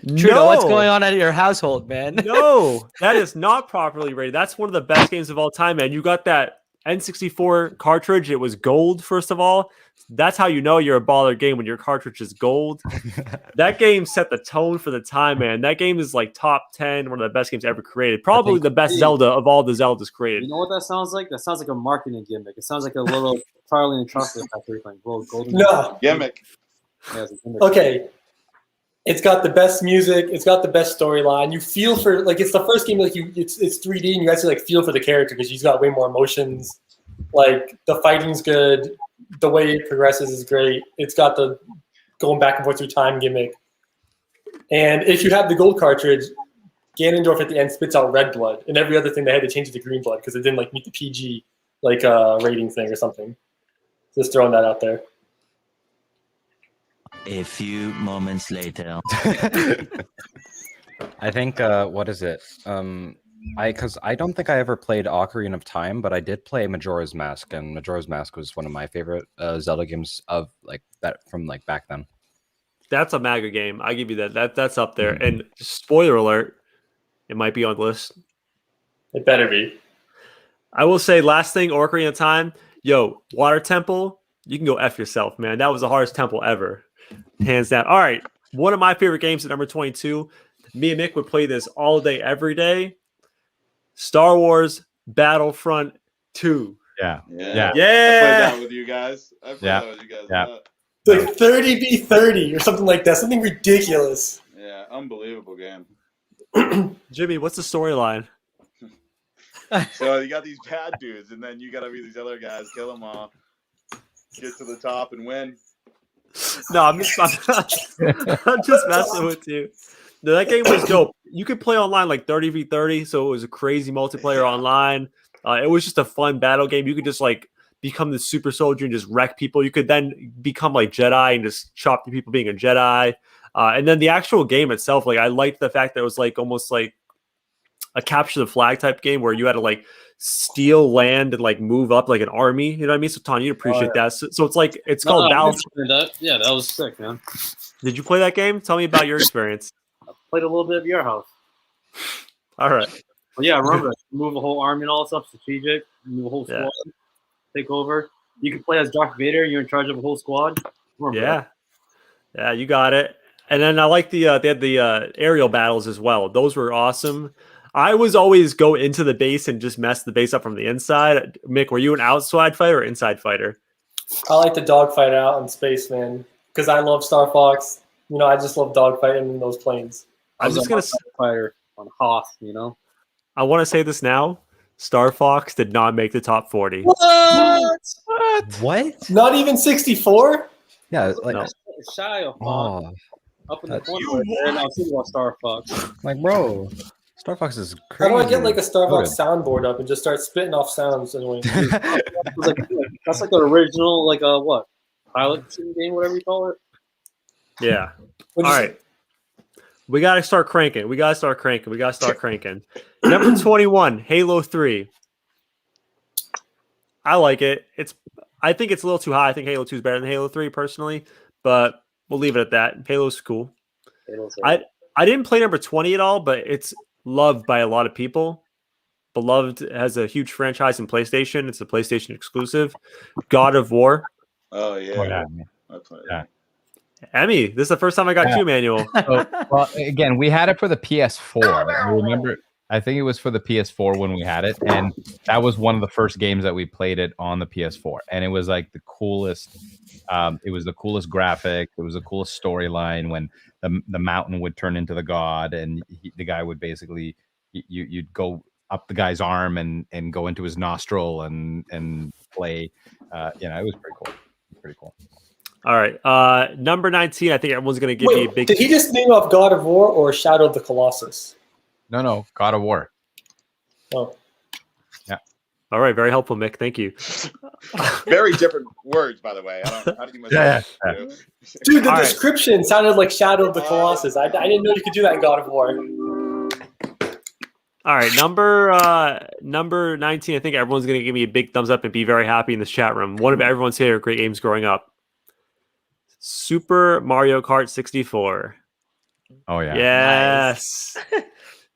Trudeau, what's going on at your household, man? No, that is not properly rated. That's one of the best games of all time, man. You got that N64 cartridge. It was gold, first of all. That's how you know you're a baller game, when your cartridge is gold. That game set the tone for the time, man. That game is like top 10, one of the best games ever created. Probably the best Zelda of all the Zeldas created. You know what that sounds like? That sounds like a marketing gimmick. It sounds like a little Charlie and Chocolate Factory thing. Little golden No. Gimmick. Yeah, it's a gimmick. Okay. It's got the best music. It's got the best storyline. You feel for like it's the first game like it's 3D and you actually like feel for the character because he's got way more emotions. Like the fighting's good. The way it progresses is great. It's got the going back and forth through time gimmick. And if you have the gold cartridge, Ganondorf at the end spits out red blood, and every other thing they had to change it to green blood because it didn't like meet the PG like rating thing or something. Just throwing that out there. A few moments later. I think what is it? Because I don't think I ever played Ocarina of Time, but I did play Majora's Mask, and Majora's Mask was one of my favorite Zelda games of like that from like back then. That's a MAGA game. I give you that. That's up there. And spoiler alert, it might be on the list. It better be. I will say, last thing, Ocarina of Time. Yo, Water Temple, you can go F yourself, man. That was the hardest temple ever. Hands down. All right. One of my favorite games at number 22. Me and Mick would play this all day, every day. Star Wars Battlefront 2. Yeah. Yeah. Yeah. I played Yeah. that with you guys. I played Yeah. that with you guys. Yeah. It's like 30v30 or something like that. Something ridiculous. Yeah, unbelievable game. Jimmy, what's the storyline? So you got these bad dudes, and then you got to be these other guys, kill them all, get to the top, and win. No, I'm just messing with you. No, that game was dope. You could play online like 30v30, so it was a crazy multiplayer online. It was just a fun battle game. You could just like become the super soldier and just wreck people. You could then become like Jedi and just chop the people being a Jedi. And then the actual game itself, like I liked the fact that it was like almost like a capture the flag type game where you had to like steal land and like move up like an army. You know what I mean? So Ton, you'd appreciate that. So it's like it's No, called I Battle. understand that. Yeah, that was sick, man. Did you play that game? Tell me about your experience. Played a little bit of your house. All right. But yeah, I remember move a whole army and all that stuff, strategic, move a whole Yeah. squad, take over. You can play as Darth Vader. You're in charge of a whole squad. Remember that? Yeah, you got it. And then I like they had the aerial battles as well. Those were awesome. I was always go into the base and just mess the base up from the inside. Mick, were you an outside fighter or inside fighter? I like the dogfight out in space, man, because I love Star Fox. You know, I just love dogfighting in those planes. I'm just gonna. Fighter on Hoth, you know. I want to say this now. Star Fox did not make the top 40. What? Not even 64? Yeah, like No. Shy of Hoth, oh, up in the that's- corner right there. And I was thinking about Star Fox. like bro, Star Fox is How crazy. do I get like a Star Fox Good. soundboard up and just start spitting off sounds? And That's like the original, like what? Pilot shooting game, whatever you call it. Yeah. All right. We got to start cranking. Number 21, Halo 3. I like it. I think it's a little too high. I think Halo 2 is better than Halo 3 personally, but we'll leave it at that. Halo's cool. I didn't play number 20 at all, but it's loved by a lot of people. Beloved has a huge franchise in PlayStation. It's a PlayStation exclusive. God of War. Oh yeah. Oh, yeah. I played it. Yeah. Emmy, this is the first time I got Yeah. you, Manuel. So, well, again, we had it for the PS4. I remember, I think it was for the PS4 when we had it, and that was one of the first games that we played it on the PS4, and it was like the coolest. It was the coolest graphic. It was the coolest storyline when the mountain would turn into the god, and the guy would basically you'd go up the guy's arm and go into his nostril and play. You know, it was pretty cool. Pretty cool. All right. Number 19, I think everyone's going to give you a big. Did he just name off God of War or Shadow of the Colossus? No, God of War. Oh. All right. Very helpful, Mick. Thank you. Very different words, by the way. I don't think Yeah. Dude, the All right. description sounded like Shadow of the Colossus. I didn't know you could do that in God of War. All right. Number 19, I think everyone's going to give me a big thumbs up and be very happy in this chat room. One of everyone's favorite great games growing up. Super Mario Kart 64. Oh yeah. Yes.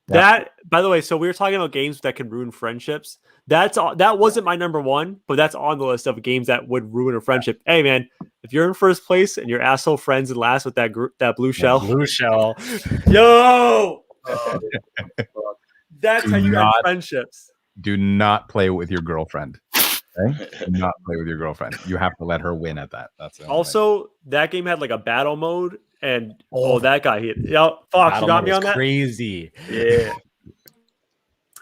That, by the way, so we were talking about games that could ruin friendships. That wasn't my number one, but that's on the list of games that would ruin a friendship. Hey man, if you're in first place and your asshole friends in last with that blue shell, Blue shell. yo, that's Do how you got not- friendships. Do not play with your girlfriend. Okay? Do not play with your girlfriend. You have to let her win at that. That's the only way. Also, that game had like a battle mode, and that guy hit. Yo, Fox, you got me on that. Crazy. Yeah.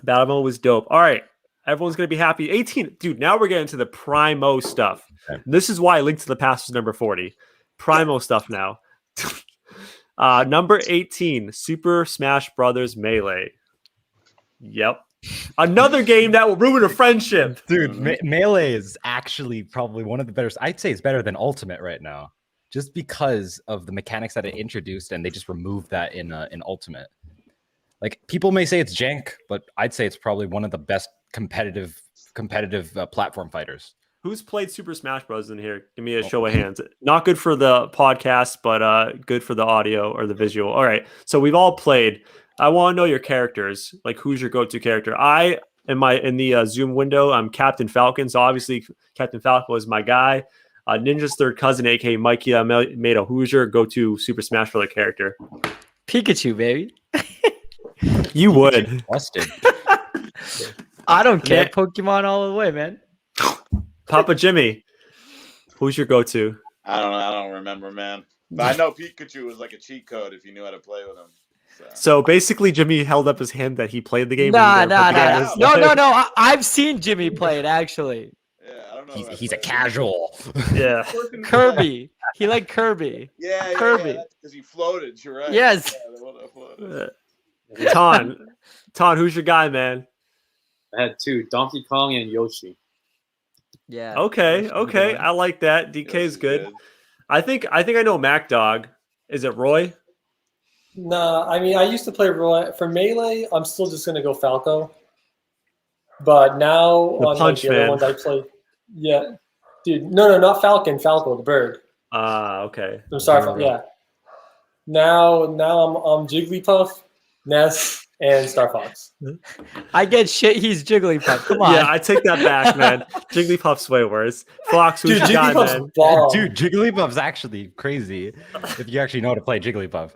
Battle mode was dope. All right. Everyone's going to be happy. 18. Dude, now we're getting to the Primo stuff. Okay. This is why Link to the Past was number 40. Primo stuff now. Number 18, Super Smash Brothers Melee. Yep. Another game that will ruin a friendship. Dude, Melee is actually probably one of the better. I'd say it's better than Ultimate right now, just because of the mechanics that it introduced, and they just removed that in Ultimate. Like, people may say it's jank, but I'd say it's probably one of the best competitive platform fighters. Who's played Super Smash Bros. In here? Give me a show of hands. Not good for the podcast, but good for the audio or the visual. All right. So we've all played. I want to know your characters. Like, who's your go-to character? I in the Zoom window, I'm Captain Falcon. So obviously, Captain Falcon was my guy. Ninja's third cousin, aka Mikey Mato. Who's your go-to Super Smash Bros. Character? Pikachu, baby. You would. Busted. I don't care. Man. Pokemon all the way, man. Papa Jimmy. Who's your go-to? I don't know. I don't remember, man. But I know Pikachu was like a cheat code if you knew how to play with him. So basically, Jimmy held up his hand that he played the game. Nah. No. I've seen Jimmy play it actually. Yeah, I don't know. He's a casual. Yeah. Kirby. He liked Kirby. Yeah, Kirby. because he floated. You're right. Yes. Yeah, the one that floated. Ton, who's your guy, man? I had two, Donkey Kong and Yoshi. Yeah. Okay, I like that. DK is good. I think I know Mac Dog. Is it Roy? Nah, I mean, I used to play Roy for Melee. I'm still just gonna go Falco. But now The on Punch the other Man. ones I play, yeah, dude, no, not Falcon, Falco, the bird. Okay. I'm sorry, Remember. yeah. Now I'm Jigglypuff, Ness, and Star Fox. I get shit. He's Jigglypuff. Come on. Yeah, I take that back, man. Jigglypuff's way worse. Fox, who's Dude, your guy, Jigglypuff's man? bomb. Dude, Jigglypuff's actually crazy if you actually know how to play Jigglypuff.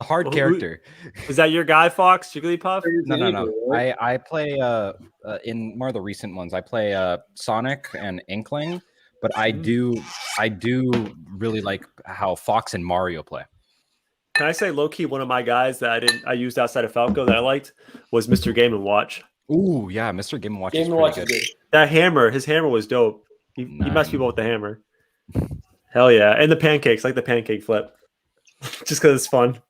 Hard Who- character. Is that your guy, Fox? Jigglypuff? No. I play in more of the recent ones. I play Sonic and Inkling, but I do really like how Fox and Mario play. Can I say low key one of my guys that I used outside of Falco that I liked was Mr. Game and Watch. Ooh, yeah, Mr. Game & Watch is Game and pretty Watch good. is good. That hammer, his hammer was dope. He messed Nice. people with the hammer. Hell yeah. And the pancakes, like the pancake flip. Just because it's fun.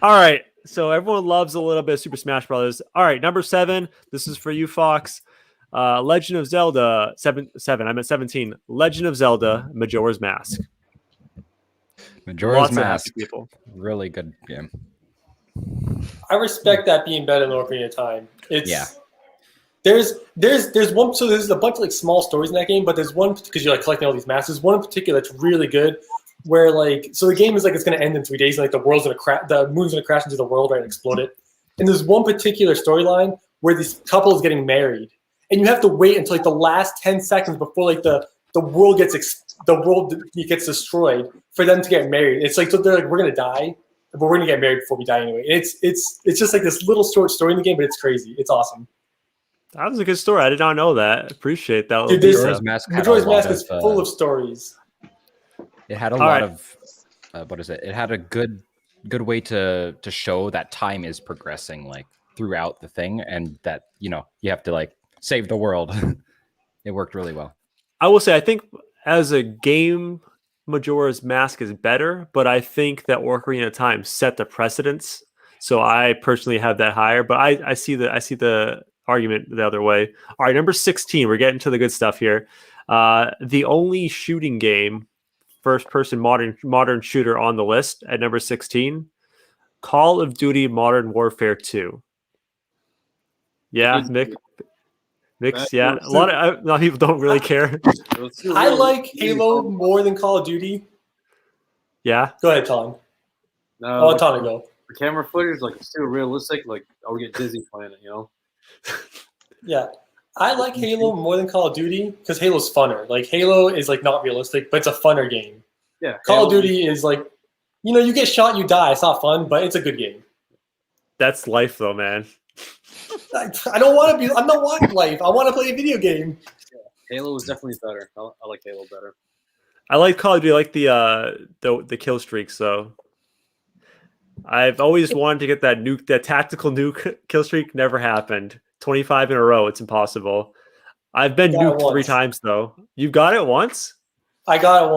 All right. So everyone loves a little bit of Super Smash Brothers. All right, number 7. This is for you, Fox. Legend of Zelda 7. I'm at 17. Legend of Zelda Majora's Mask. Majora's Lots of happy Mask, people. really good game. I respect that being better than Ocarina of Time. It's Yeah. There's one. So there's a bunch of like small stories in that game, but there's one because you're like collecting all these masks. One in particular that's really good, where like so the game is like it's gonna end in 3 days, and like the world's gonna crash, the moon's gonna crash into the world and explode it. And there's one particular storyline where this couple is getting married, and you have to wait until like the last 10 seconds before like the world gets gets destroyed for them to get married. It's like so they're like we're gonna die, but we're gonna get married before we die anyway. And it's just like this little short story in the game, but it's crazy. It's awesome. That was a good story. I did not know that. Appreciate that. Dude, Lisa. Majora's Mask had Majora's a lot Mask is of, full of stories. It had a All lot right. of what is it? It had a good way to show that time is progressing like throughout the thing, and that you have to like save the world. It worked really well. I will say, I think as a game, Majora's Mask is better, but I think that Ocarina of Time set the precedence. So I personally have that higher, but I see the argument the other way. All right, number 16. We're getting to the good stuff here. The only shooting game, first-person modern shooter on the list at number 16, Call of Duty Modern Warfare 2. Yeah, Mix, yeah. A lot of people don't really care. I like Halo more than Call of Duty. Yeah. Go ahead, Tom. No, Oh, Tom, go. the camera footage, like it's too realistic. Like I would get dizzy playing it. Yeah. I like Halo more than Call of Duty because Halo's funner. Like Halo is like not realistic, but it's a funner game. Yeah. Call of Halo- Duty is like, you get shot, you die. It's not fun, but it's a good game. That's life, though, man. I don't want to be. I'm not wanting life. I want to play a video game. Halo is definitely better. I like Halo better. I like Call of Duty. I like the kill streaks, though. I've always wanted to get that tactical nuke kill streak. Never happened. 25 in a row. It's impossible. I've been Got it nuked 3 once. times, though. You got it once? I got it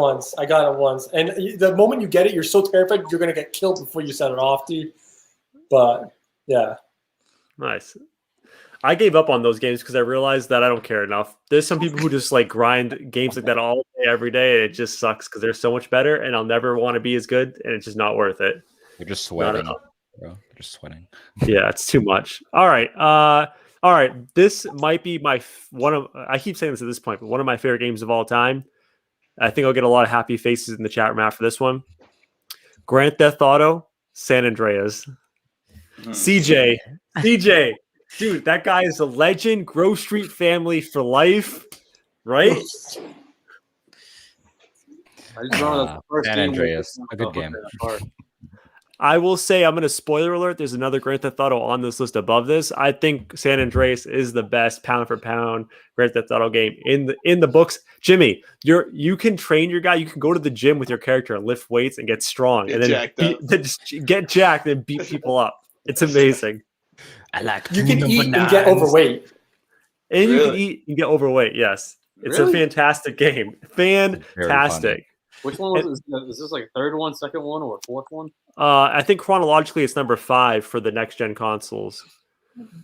once. And the moment you get it, you're so terrified you're gonna get killed before you set it off, dude. But yeah. Nice. I gave up on those games because I realized that I don't care enough. There's some people who just like grind games like that all day, every day. And it just sucks because they're so much better, and I'll never want to be as good, and it's just not worth it. They're just Not sweating, enough. bro. They're just sweating. Yeah, it's too much. All right. All right. This might be I keep saying this at this point, but one of my favorite games of all time. I think I'll get a lot of happy faces in the chat room after this one. Grand Theft Auto, San Andreas. CJ, dude, that guy is a legend. Grove Street family for life, right? I just remember the first San game Andreas, a good with game. that part. I will say, I'm going to spoiler alert. There's another Grand Theft Auto on this list above this. I think San Andreas is the best pound for pound Grand Theft Auto game in the books. Jimmy, you can train your guy. You can go to the gym with your character and lift weights and get strong, Get and then jacked up. just get jacked and beat people up. It's amazing. I like You can eat and get overweight. And you can Really? eat and get overweight. Yes, it's a Really? fantastic game. Fantastic. Which one was this? Is this like third one, second one, or fourth one? I think chronologically it's number 5 for the next gen consoles.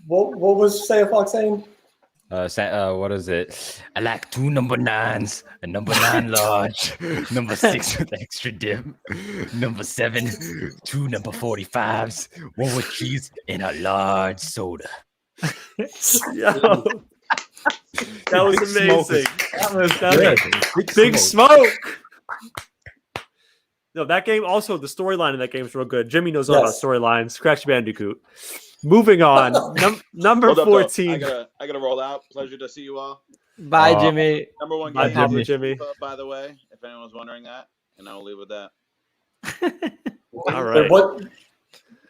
What was Say Fox saying? What is it? I like 2 number 9s, a number 9 large, number 6 with extra dip, number 7, 2 number 45s, 1 with cheese, and a large soda. Yo, that was Big Smoke. amazing. Good. Big smoke. No, that game also the storyline in that game is real good. Jimmy knows all about Yes. storylines. Crash Bandicoot. Moving on, number Hold up, though. 14. I gotta roll out. Pleasure to see you all. Bye, Jimmy. Number one Bye, game, Papa is Jimmy. FIFA, by the way, if anyone's wondering that, and I'll leave with that. All right. What?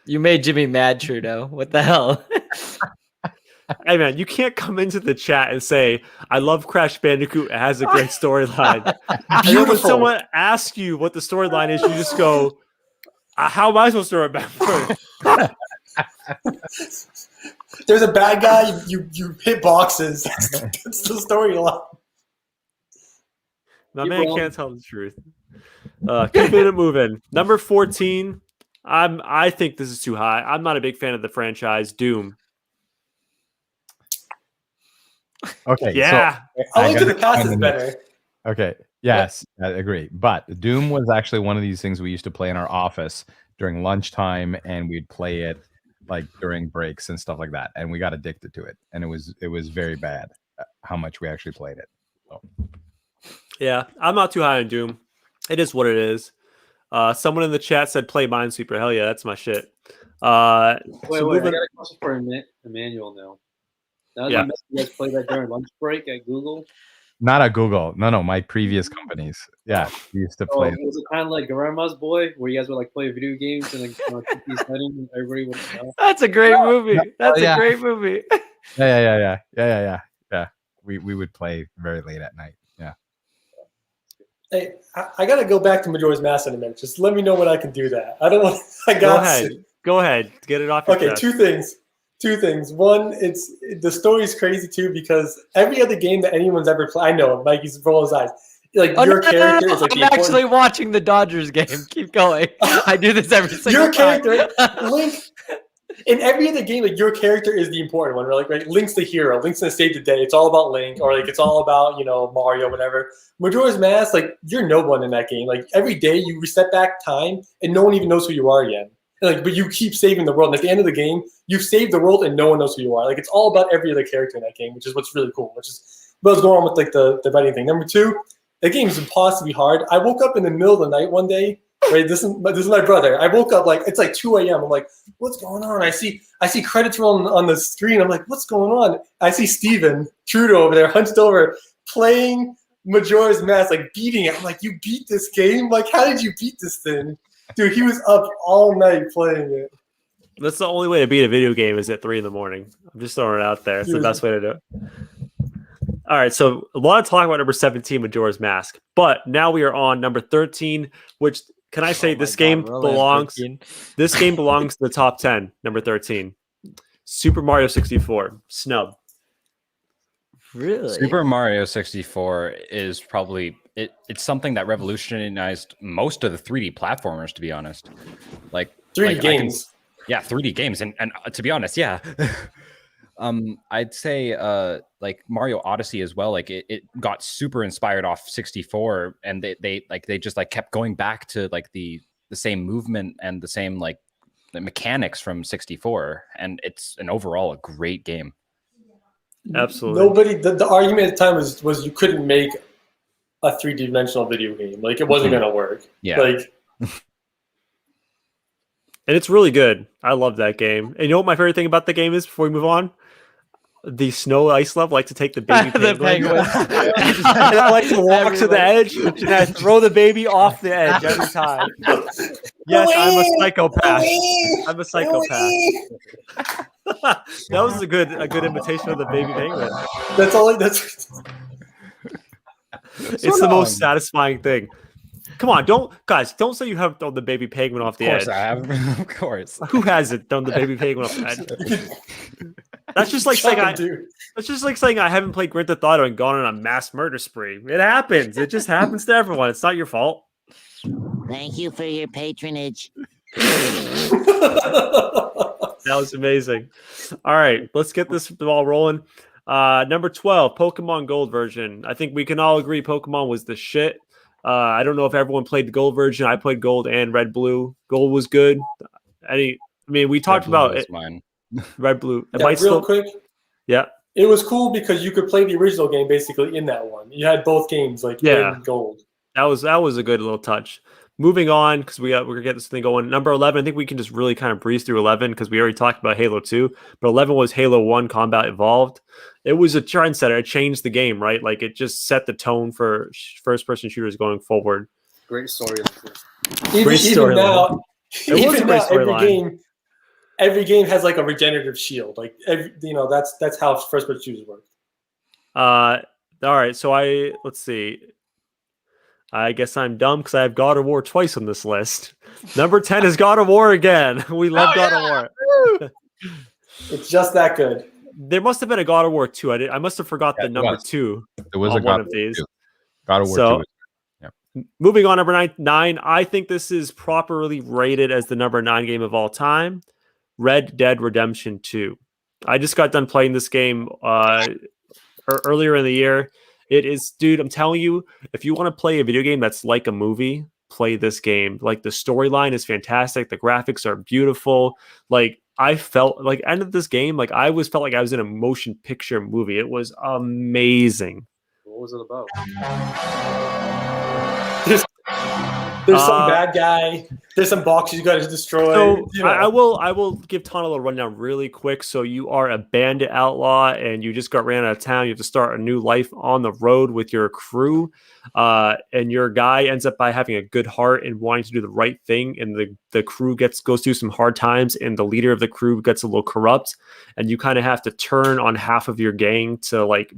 You made Jimmy mad, Trudeau. What the hell? Hey man, you can't come into the chat and say, I love Crash Bandicoot, it has a great storyline. And then when Beautiful. someone asks you what the storyline is, you just go, how am I supposed to remember? There's a bad guy. You hit boxes. That's the storyline. My Keep man rolling. can't tell the truth. Keeping it moving. Number 14. I think this is too high. I'm not a big fan of the franchise. Doom. Okay. Yeah. A Link to gotta the Past is comment better. this. Okay. Yes, I agree. But Doom was actually one of these things we used to play in our office during lunchtime, and we'd play it like during breaks and stuff like that. And we got addicted to it, and it was very bad how much we actually played it. So. Yeah. I'm not too high on Doom. It is what it is. Someone in the chat said play Minesweeper. Hell yeah, that's my shit. Wait, I moving- got a question for Emmanuel now. Now Yeah. you guys play that during lunch break at Google. Not at Google. No, my previous companies. Yeah, we used to Oh, play. was it kind of like Grandma's Boy, where you guys would like play video games and like cookies setting and everybody would know? That's a great movie. That's yeah. a great movie. Yeah. We would play very late at night. Yeah. Hey, I gotta go back to Majora's Mask in a minute. Just let me know when I can do that. I don't want. I Go got. ahead. Go ahead. Get it off your Okay, chest. two things. One, it's the story's crazy too because every other game that anyone's ever played, I know Mikey's rolling his eyes. Like Oh, your no, no, character no, is like I'm the important. actually watching the Dodgers game. Keep going. I do this every single Your time. character, Link. In every other game, like your character is the important one. Right? Link's the hero. Link's gonna save the day. It's all about Link, or like it's all about Mario, whatever. Majora's Mask, like you're no one in that game. Like every day you reset back time, and no one even knows who you are again. And, but you keep saving the world. And at the end of the game, you've saved the world, and no one knows who you are. Like it's all about every other character in that game, which is what's really cool. Which is what's going on with like the writing thing. Number two, the game is impossibly hard. I woke up in the middle of the night one day. Right, this is my brother. I woke up like it's like 2 a.m. I'm like, what's going on? I see credits rolling on the screen. I'm like, what's going on? I see Steven Trudeau over there, hunched over, playing Majora's Mask, like beating it. I'm like, you beat this game? Like, how did you beat this thing? Dude, he was up all night playing it. That's the only way to beat a video game is at 3 a.m. I'm just throwing it out there. It's the best way to do it. All right, so a lot of talk about number 17, Majora's Mask, but now we are on number 13, which can I say Oh this my God, game we're only at belongs? 13. This game belongs to the top 10. Number 13, Super Mario 64, snub. Really? Super Mario 64 is probably it's something that revolutionized most of the 3D platformers, to be honest. Like 3D like, I can- games. yeah, 3D games, and to be honest, yeah. I'd say like Mario Odyssey as well. Like it got super inspired off 64, and they just like kept going back to like the same movement and the same like the mechanics from 64, and it's an overall a great game. Absolutely. Nobody. The argument at the time was you couldn't make a 3D-dimensional video game. Like it wasn't Mhm. gonna work. Yeah. Like And it's really good. I love that game. And you know what my favorite thing about the game is before we move on? The snow ice level, like to take the baby The penguin. penguins. And I like to walk to the Everybody. edge and I throw the baby off the edge every time. Yes, I'm a psychopath. I'm a psychopath. That was a good imitation of the baby penguin. that's all. That's It's the most satisfying thing. Come on, don't say you haven't thrown the baby penguin off the Of course, edge. I have. Of course. Who hasn't thrown the baby penguin off the edge? That's just like saying I haven't played Grand Theft Auto and gone on a mass murder spree. It happens. It just happens to everyone. It's not your fault. Thank you for your patronage. That was amazing. All right, let's get this ball rolling. Number 12, Pokemon Gold version. I think we can all agree Pokemon was the shit. I don't know if everyone played the Gold version. I played Gold and Red Blue. Gold was good. We talked about it. Mine. Red Blue. It Yeah, might real still. quick, Yeah. it was cool because you could play the original game basically in that one. You had both games like Yeah. in gold. That was a good little touch. Moving on, because we're gonna get this thing going. Number 11, I think we can just really kind of breeze through 11 because we already talked about Halo 2. But 11 was Halo 1 Combat Evolved. It was a trendsetter. It changed the game, right? Like it just set the tone for first-person shooters going forward. Great story. Even Great storyline. now, It was a even great now, storyline. every game has like a regenerative shield. Like that's how first-person shooters work. All right, so let's see. I guess I'm dumb because I have God of War twice on this list. Number 10 is God of War again. We love God of War. It's just that good. There must have been a God of War 2. I must have forgot the it number was. 2 There was on a one God of of War these. 2. God of War So, 2. moving on, number 9, I think this is properly rated as the number 9 game of all time, Red Dead Redemption 2. I just got done playing this game earlier in the year. It is, dude, I'm telling you, if you want to play a video game that's like a movie, play this game. Like the storyline is fantastic. The graphics are beautiful. Like I felt like end of this game, like I felt like I was in a motion picture movie. It was amazing. What was it about? There's some bad guy. There's some boxes you got to destroy. So you know. I will give Ton a little rundown really quick. So you are a bandit outlaw and you just got ran out of town. You have to start a new life on the road with your crew. And your guy ends up by having a good heart and wanting to do the right thing. And the crew goes through some hard times and the leader of the crew gets a little corrupt. And you kind of have to turn on half of your gang to like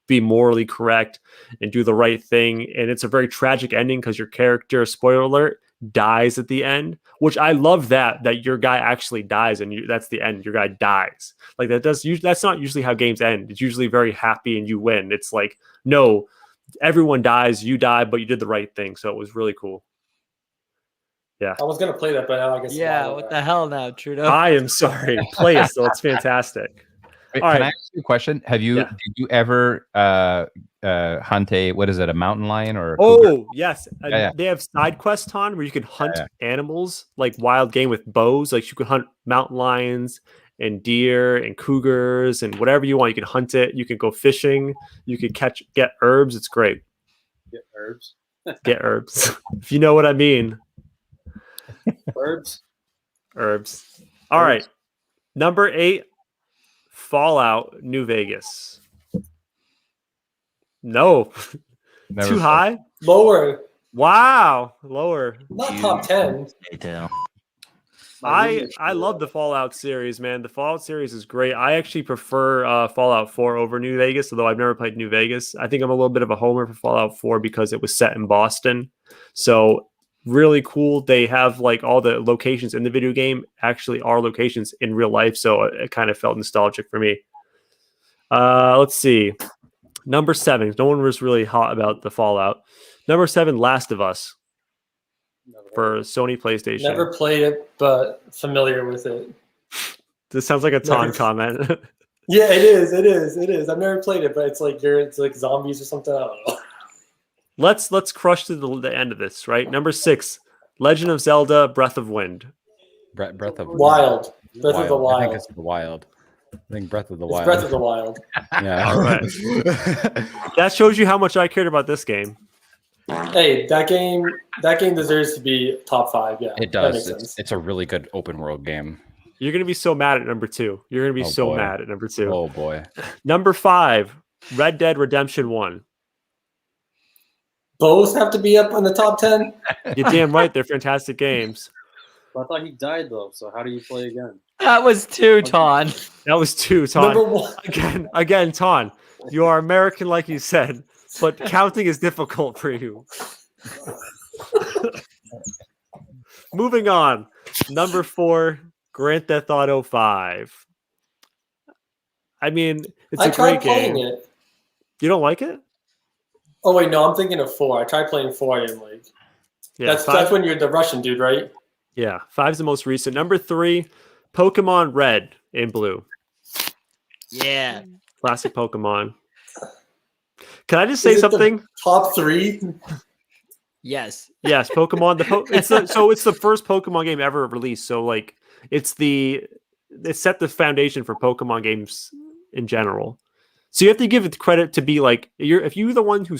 be morally correct and do the right thing. And it's a very tragic ending because your character, spoiler alert, dies at the end, which I love that your guy actually dies and that's the end. Your guy dies. Like that's not usually how games end. It's usually very happy and you win. It's like, no, everyone dies, you die, but you did the right thing. So it was really cool. Yeah. I was gonna play that, but now I guess. Yeah, what the hell now, Trudeau? I am sorry. Play it still. It's fantastic. Wait, All can right. I ask you a question? Did you ever hunt a mountain lion or a cougar? Oh, yes. Yeah. They have side quests on where you can hunt animals like wild game with bows. Like you can hunt mountain lions and deer and cougars and whatever you want. You can hunt it. You can go fishing. You can get herbs. It's great. Get herbs. Get herbs. If you know what I mean. Herbs. Herbs. All right. Number 8, Fallout New Vegas. No. Never Too played. high? Lower, Wow. Lower. not top 10. I love the Fallout series, man. The Fallout series is great. I actually prefer Fallout 4 over New Vegas, although I've never played New Vegas. I think I'm a little bit of a homer for Fallout 4 because it was set in Boston. So really cool. They have like all the locations in the video game actually are locations in real life. So it kind of felt nostalgic for me. Let's see. Number 7. No one was really hot about the Fallout. Number 7, Last of Us for Sony PlayStation. Never played it, but familiar with it. This sounds like a Ton Never- comment. Yeah, it is. It is. It is. I've never played it, but it's like zombies or something. I don't know. Let's crush to the end of this, right? Number 6, Legend of Zelda: Breath of Wind. Breath of Wild. Breath of the I think Wild. it's the Wild. I think Breath of the It's Wild. Breath of the Wild. Yeah. All right. That shows you how much I cared about this game. Hey, that game deserves to be top 5. Yeah, It that does. makes sense. It's a really good open world game. You're gonna be so mad at number 2. You're gonna be Oh, so boy. mad at number 2. Oh boy. Number 5, Red Dead Redemption 1. Both have to be up on the top 10. You're damn right. They're fantastic games. I thought he died though. So how do you play again? That was 2, Ton. That was 2, Number Ton. 1. Again, Ton. You are American, like you said, but counting is difficult for you. Moving on. Number 4, Grand Theft Auto 5. I mean, it's I a tried great playing game. it. You don't like it? Oh wait, no, I'm thinking of 4. I tried playing 4. I didn't like. Yeah, That's when you're the Russian dude, right? Yeah, 5's the most recent. Number 3, Pokemon Red and Blue. Yeah. Classic Pokemon. Can I just say Is it the something? top 3? Yes. Yes, Pokemon. It's the first Pokemon game ever released. So like it set the foundation for Pokemon games in general. So you have to give it credit to be like if you're the one who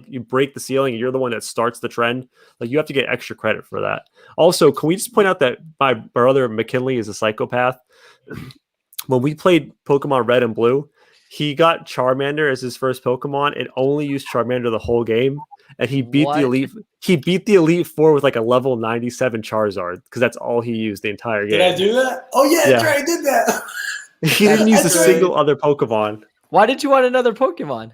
you break the ceiling and you're the one that starts the trend, like you have to get extra credit for that. Also, can we just point out that my brother McKinley is a psychopath? When we played Pokemon Red and Blue, he got Charmander as his first Pokemon and only used Charmander the whole game. And he beat What? the Elite. He beat the Elite Four with like a level 97 Charizard because that's all he used the entire game. Did I do that? Oh yeah, that's right, I did that. He didn't use a That's right. single other Pokemon. Why did you want another Pokemon,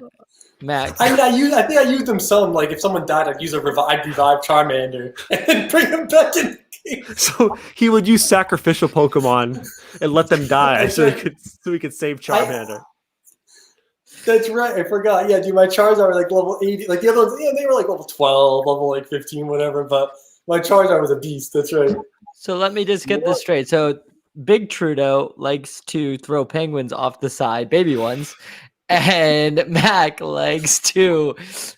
Max? I think I used them some. Like if someone died, I'd revive Charmander and then bring him back in the game. So he would use sacrificial Pokemon and let them die so he could save Charmander. That's right. I forgot. Yeah, dude, my Charizard was like level 80. Like the other ones, yeah, they were like level 12, level like 15, whatever. But my Charizard was a beast. That's right. So let me just get this straight. So Big Trudeau likes to throw penguins off the side, baby ones, and Mac likes to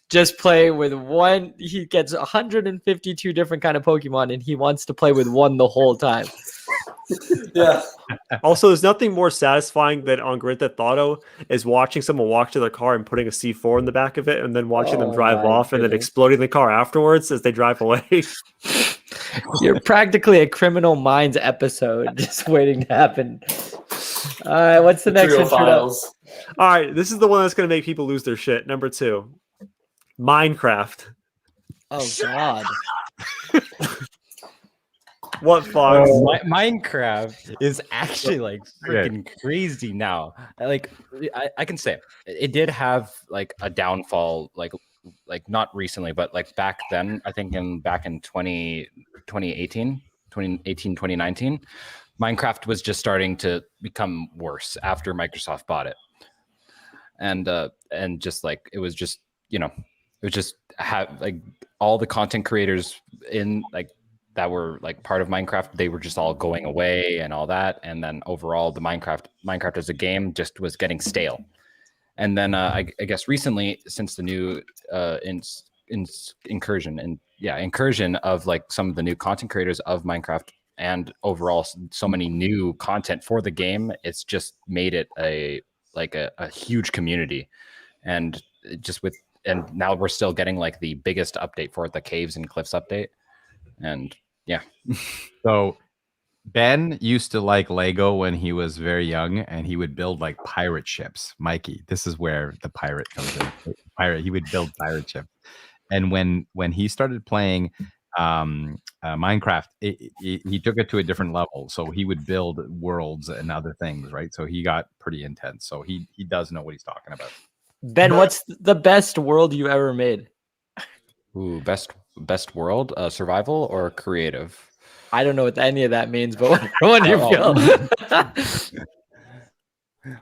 just play with one. He gets 152 different kind of Pokemon, and he wants to play with one the whole time. Yeah. Also, there's nothing more satisfying than on Grand Theft Auto is watching someone walk to their car and putting a C4 in the back of it, and then watching them drive my off and then goodness. exploding the car afterwards as they drive away. You're practically a Criminal Minds episode just waiting to happen. All right, what's the next Trio one? Trudeau? files. All right, this is the one that's going to make people lose their shit. Number 2, Minecraft. Oh God. What, Fox? Minecraft is actually like freaking crazy now. Like I can say it did have like a downfall, like not recently, but like back then, I think back in 2018, 2019, Minecraft was just starting to become worse after Microsoft bought it. And just like it was just, it was just like all the content creators in like that were like part of Minecraft, they were just all going away and all that. And then overall the Minecraft as a game just was getting stale. And then I guess recently, since the new incursion of like some of the new content creators of Minecraft and overall so many new content for the game, it's just made it a huge community. And now we're still getting like the biggest update for it, the Caves and Cliffs update. And yeah. So Ben used to like Lego when he was very young, and he would build like pirate ships. Mikey, this is where the pirate comes in. He would build pirate ships. And when he started playing Minecraft, he took it to a different level. So he would build worlds and other things, right? So he got pretty intense. So he does know what he's talking about. Ben, what's the best world you ever made? Ooh, best world, survival or creative? I don't know what any of that means, but what do you feel?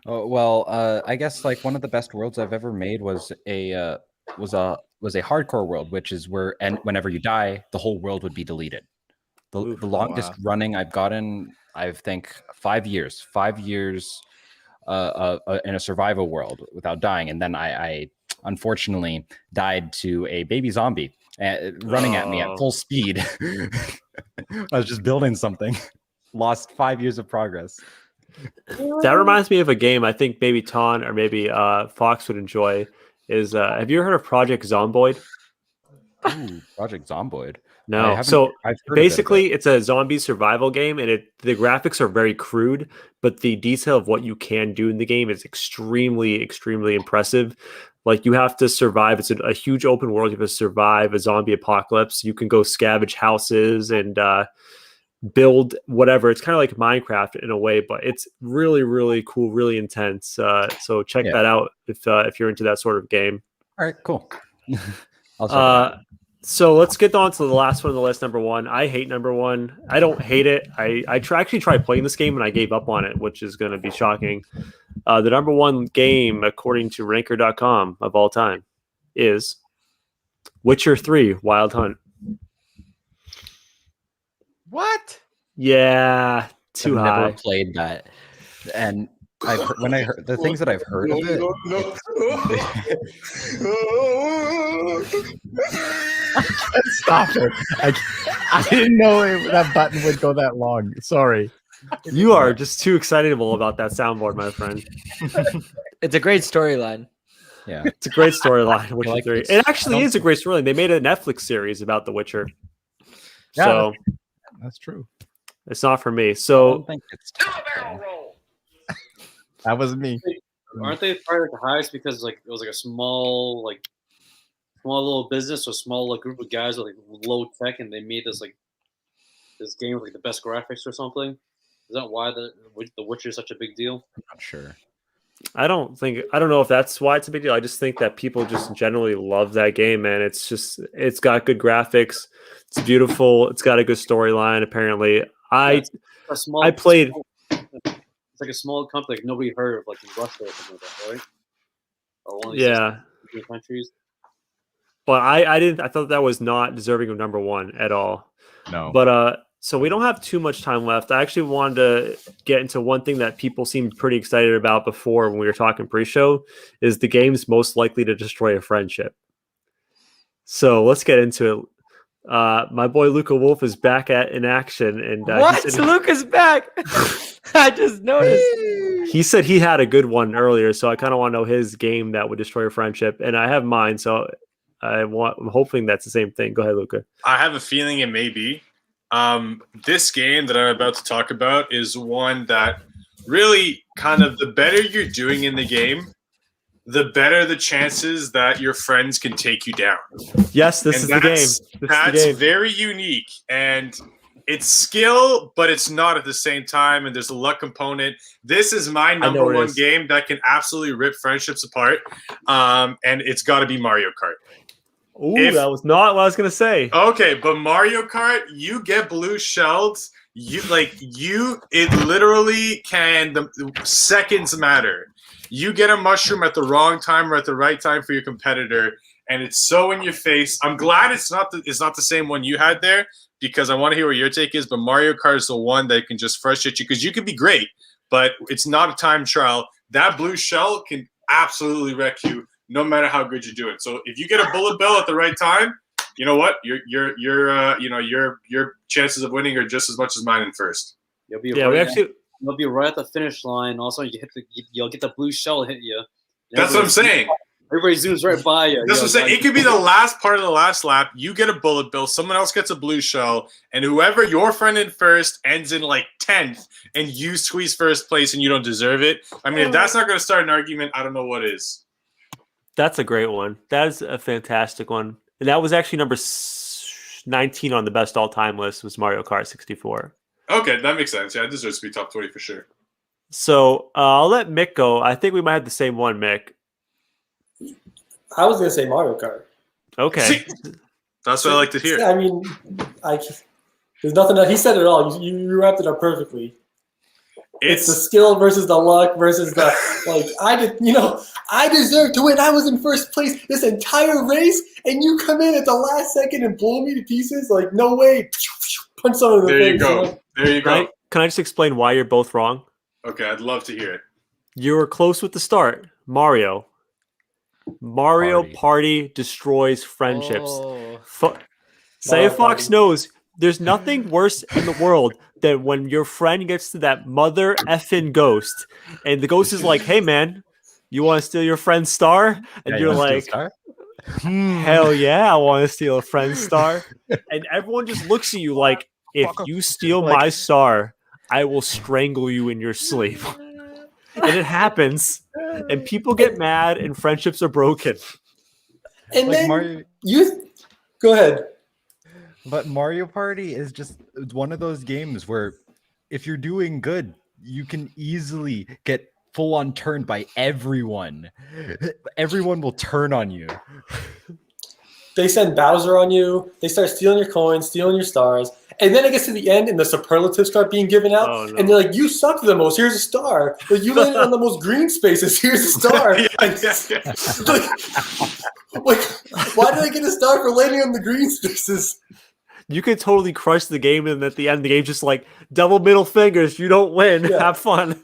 Oh, well, I guess like one of the best worlds I've ever made was a hardcore world, which is whenever you die, the whole world would be deleted. The longest running I've gotten, I think 5 years. 5 years in a survival world without dying, and then I unfortunately died to a baby zombie running at me at full speed. I was just building something. Lost 5 years of progress. That reminds me of a game I think maybe Ton or maybe Fox would enjoy. Is have you heard of Project Zomboid? Ooh, Project Zomboid. No. So basically, it's a zombie survival game, and the graphics are very crude, but the detail of what you can do in the game is extremely, extremely impressive. Like you have to survive. It's a huge open world. You have to survive a zombie apocalypse. You can go scavenge houses and build whatever. It's kind of like Minecraft in a way, but it's really, really cool, really intense. So check that out if you're into that sort of game. All right, cool. I'll so let's get on to the last one on the list, number 1. I hate number 1. I don't hate it. I actually tried playing this game and I gave up on it, which is going to be shocking. The number 1 game, according to Ranker.com of all time, is Witcher 3 Wild Hunt. What? Yeah, too I've high. never played that. And when I heard the things that I've heard of it. Stop it! I didn't know that button would go that long. Sorry. You are just too excitable about that soundboard, my friend. It's a great storyline. Yeah, It's a great storyline. Witcher like 3. this. It actually is a great storyline. They made a Netflix series about The Witcher. Yeah, So That's true. it's not for me. I So don't think it's terrible. That was me. Aren't they probably like the highest because like it was like a small little business or small like group of guys with like low tech, and they made this game with like the best graphics or something? Is that why the Witcher is such a big deal? I'm not sure. I don't know if that's why it's a big deal. I just think that people just generally love that game, man. It's got good graphics. It's beautiful. It's got a good storyline. Apparently, I played. It's like a small company like nobody heard of, like in Russia or something like that, right? Or one of these Yeah, European countries. but I didn't. I thought that was not deserving of number one at all. No. But so we don't have too much time left. I actually wanted to get into one thing that people seemed pretty excited about before when we were talking pre-show is the games most likely to destroy a friendship. So let's get into it. My boy Luca Wolf is back in action, and What? Luca's back. I just noticed. he said he had a good one earlier. So I kind of want to know his game that would destroy a friendship, and I have mine. So I'm hoping that's the same thing. Go ahead, Luca. I have a feeling it may be. This game that I'm about to talk about is one that really kind of the better you're doing in the game, the better the chances that your friends can take you down. Yes, this is the game. That's very unique, and it's skill, but it's not at the same time, and there's a luck component. This is my number one game that can absolutely rip friendships apart, and it's got to be Mario Kart. Ooh, that was not what I was gonna say. Okay, but Mario Kart, you get blue shelled. It literally can. The seconds matter. You get a mushroom at the wrong time or at the right time for your competitor, and it's so in your face. I'm glad it's not the same one you had there because I want to hear what your take is. But Mario Kart is the one that can just frustrate you because you can be great, but it's not a time trial. That blue shell can absolutely wreck you, no matter how good you're doing. So if you get a bullet bill at the right time, you know what? Your chances of winning are just as much as mine in first. You'll be right at the finish line. Also, you'll get the blue shell hit you. That's what I'm saying. Everybody zooms right by you. That's what I'm saying. It could be the last part of the last lap. You get a bullet bill. Someone else gets a blue shell, and whoever your friend in first ends in like 10th, and you squeeze first place, and you don't deserve it. I mean, if that's not going to start an argument, I don't know what is. That's a great one. That is a fantastic one. And that was actually number 19 on the best all-time list was Mario Kart 64. Okay, that makes sense. Yeah, it deserves to be top 20 for sure. So I'll let Mick go. I think we might have the same one, Mick. I was going to say Mario Kart. Okay. That's what I like to hear. I mean, there's nothing that he said it all. You wrapped it up perfectly. It's the skill versus the luck versus the I deserve to win. I was in first place this entire race, and you come in at the last second and blow me to pieces. Like, no way. Punch someone in the face. There you go. There you go. Can I just explain why you're both wrong? Okay, I'd love to hear it. You were close with the start. Mario Party destroys friendships. Saya Fox knows there's nothing worse in the world than when your friend gets to that mother effing ghost, and the ghost is like, "Hey, man, you want to steal your friend's star?" And you're like, "Hell yeah, I want to steal a friend's star." And everyone just looks at you like, "If you steal my star, I will strangle you in your sleep." And it happens, and people get mad, and friendships are broken. And then you go ahead. But Mario Party is just one of those games where if you're doing good, you can easily get full on turned by everyone. Everyone will turn on you. They send Bowser on you. They start stealing your coins, stealing your stars. And then it gets to the end and the superlatives start being given out. And they're like, you suck the most. Here's a star. Like, you landed on the most green spaces. Here's a star. Like, why did I get a star for landing on the green spaces? You could totally crush the game, and at the end, the game's just like double middle fingers. You don't win. Yeah. Have fun.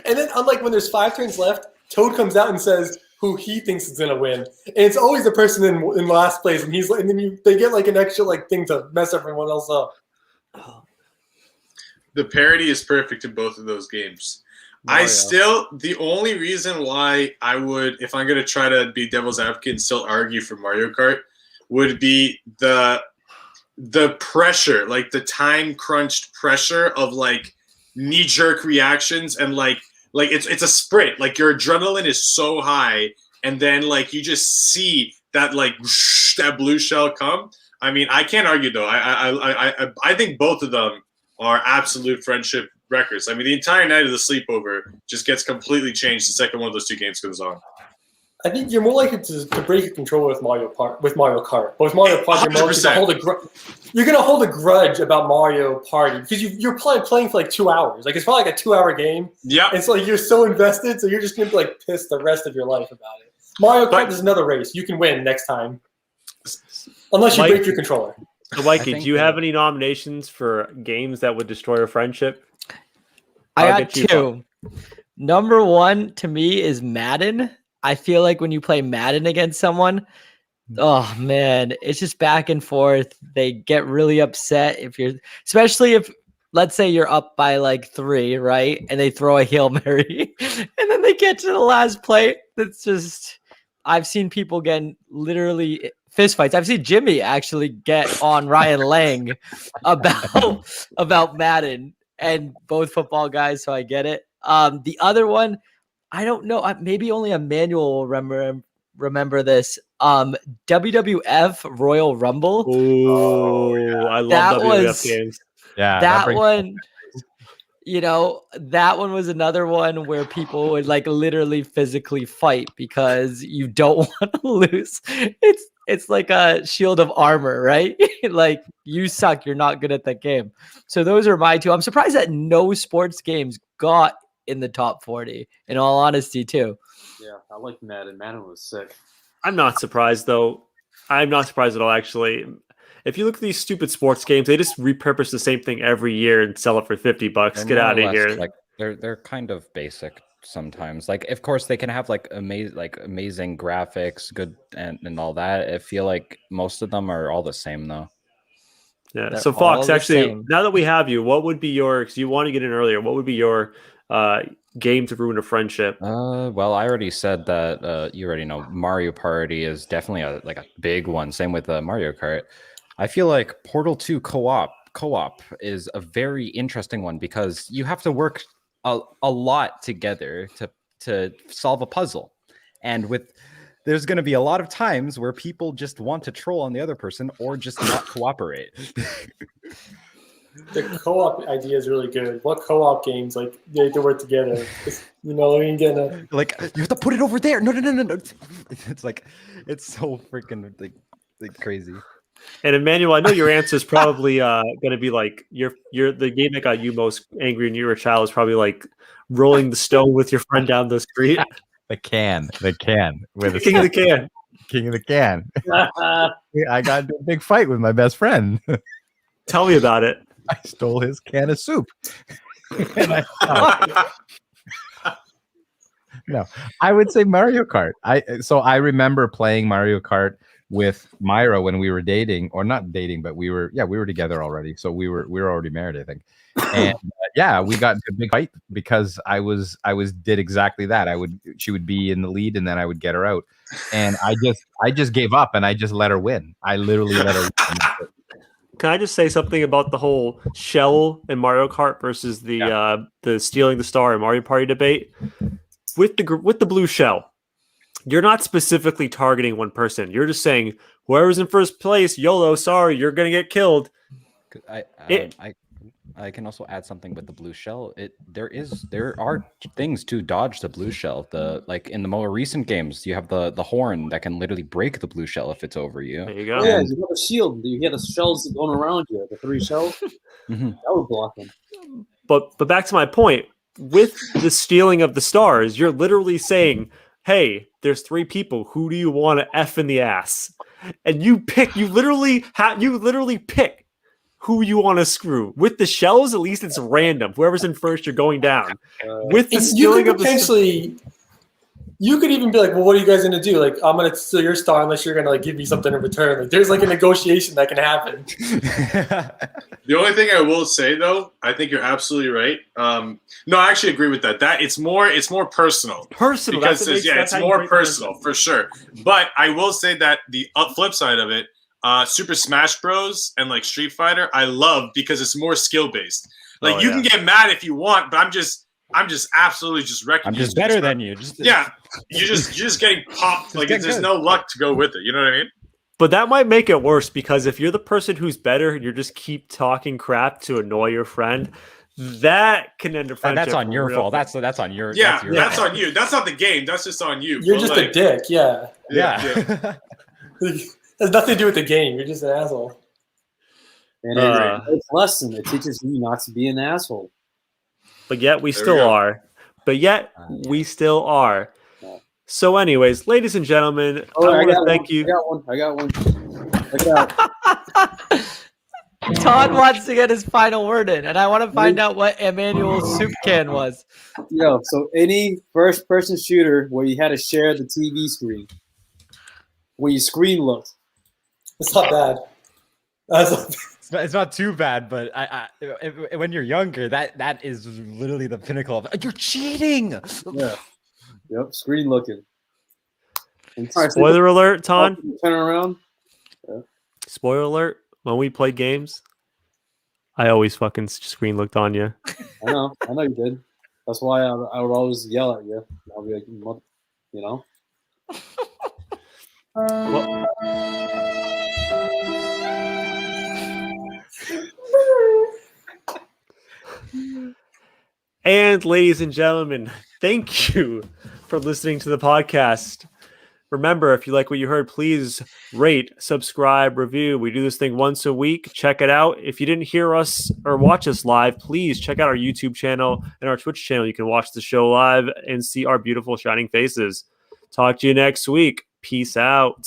And then, unlike when there's 5 turns left, Toad comes out and says who he thinks is gonna win, and it's always the person in last place, and he's like, and then they get like an extra like thing to mess everyone else up. The parody is perfect in both of those games. Mario. The only reason why I would, if I'm going to try to be devil's advocate and still argue for Mario Kart, would be the pressure, like the time crunched pressure of like knee jerk reactions, and like it's a sprint. Like your adrenaline is so high, and then like you just see that like whoosh, that blue shell come. I mean, I can't argue though. I think both of them are absolute friendship records. I mean, the entire night of the sleepover just gets completely changed the second one of those 2 games goes on. I think you're more likely to break your controller with Mario Kart. But with Mario Kart, you're more likely to hold you're going to hold a grudge about Mario Party because you're playing for like 2 hours. Like it's probably like a 2-hour game. Yeah. It's like you're so invested, so you're just going to be like pissed the rest of your life about it. Mario Kart is another race. You can win next time, unless you break your controller. So, Mikey, do you have any nominations for games that would destroy a friendship? I got 2. Number 1 to me is Madden. I feel like when you play Madden against someone, oh man, it's just back and forth. They get really upset especially if, let's say you're up by like 3, right? And they throw a Hail Mary and then they get to the last play. That's just, I've seen people get literally fist fights. I've seen Jimmy actually get on Ryan Lang about Madden, and both football guys, so I get it. The other one, I don't know. Maybe only Emmanuel will remember this. WWF Royal Rumble. Oh, yeah. I love WWF games. Yeah, that one. That one was another one where people would like literally physically fight because you don't want to lose. It's like a shield of armor, right? Like you suck, you're not good at that game. So those are my 2. I'm surprised that no sports games got in the top 40, in all honesty, too. Yeah, I like Madden. Madden was sick. I'm not surprised, though. I'm not surprised at all, actually. If you look at these stupid sports games, they just repurpose the same thing every year and sell it for $50. Get out of here. Like they're kind of basic sometimes. Like, of course, they can have like amazing graphics, good and all that. I feel like most of them are all the same, though. Yeah. They're So Fox, all the actually, same. now that we have you, what would be your? Because you want to get in earlier. What would be your game to ruin a friendship? Well, I already said that. You already know Mario Party is definitely a big one. Same with Mario Kart. I feel like Portal 2 co-op is a very interesting one because you have to work a lot together to solve a puzzle, and there's going to be a lot of times where people just want to troll on the other person or just not cooperate. The co-op idea is really good. What co-op games like they have to work together? You get like you have to put it over there. No. It's like it's so freaking like crazy. And Emmanuel, I know your answer is probably going to be like the game that got you most angry when you were a child is probably like rolling the stone with your friend down the street. The can, with King of the can. King of the can. I got into a big fight with my best friend. Tell me about it. I stole his can of soup. No, I would say Mario Kart. I remember playing Mario Kart with Myra when we were dating, or not dating, but we were together already. So we were already married, I think. And we got into a big fight because I did exactly that. She would be in the lead and then I would get her out. And I just gave up and I just let her win. I literally let her win. Can I just say something about the whole shell in Mario Kart versus the stealing the star in Mario Party debate? With the blue shell, you're not specifically targeting one person. You're just saying whoever's in first place, YOLO, sorry, you're gonna get killed. I can also add something with the blue shell. There are things to dodge the blue shell. Like in the more recent games, you have the horn that can literally break the blue shell if it's over you. There you go. Oh, yeah, you have a shield. You hear the shells going around you, the 3 shells. That would block them. But back to my point, with the stealing of the stars, you're literally saying, hey, there's 3 people. Who do you want to F in the ass? And you pick. You literally pick who you want to screw. With the shells, at least it's random. Whoever's in first, you're going down. With the You stealing could of the potentially, you could even be like, well, what are you guys gonna do? Like, I'm gonna steal your star unless you're gonna like give me something in return. Like, there's like a negotiation that can happen. The only thing I will say though, I think you're absolutely right. No, I actually agree with that. That it's more personal. personal. Because That's it's how you more break the personal tension. for sure. But I will say that the flip side of it, Super Smash Bros. And like Street Fighter, I love because it's more skill based. Like Oh, you yeah. can get mad if you want, but I'm just absolutely just wrecking. I'm you. just better than you. Just Yeah, you're just getting popped. Like get there's good. no luck to go with it. You know what I mean? But that might make it worse because if you're the person who's better and you just keep talking crap to annoy your friend, that can end a And friendship. that's on your real fault. quick. That's on your. Yeah, your that's fault. on you. That's not the game. That's just on you. You're But, just like, a dick. Yeah, Yeah. it has nothing to do with the game. You're just an asshole. And it's a lesson. It teaches you not to be an asshole. But yet we There we still go. are. But yet we still are. So, anyways, ladies and gentlemen, I want to thank you. I got one. Todd wants to get his final word in, and I want to find out what Emmanuel's soup can was. Yo, so any first-person shooter where you had to share the TV screen, where your screen looked. It's not bad. That's not It's not too bad, but when you're younger, that is literally the pinnacle of you're cheating. Yeah. Yep. Screen looking. Spoiler alert, Ton. Turn around. Spoiler alert. When we played games, I always fucking screen looked on you. I know you did. That's why I would always yell at you. I'll be like, you know. And ladies and gentlemen, thank you for listening to the podcast. Remember, if you like what you heard, please rate, subscribe, review. We do this thing once a week. Check it out. If you didn't hear us or watch us live, please check out our YouTube channel and our Twitch channel. You can watch the show live and see our beautiful shining faces. Talk to you next week. Peace out.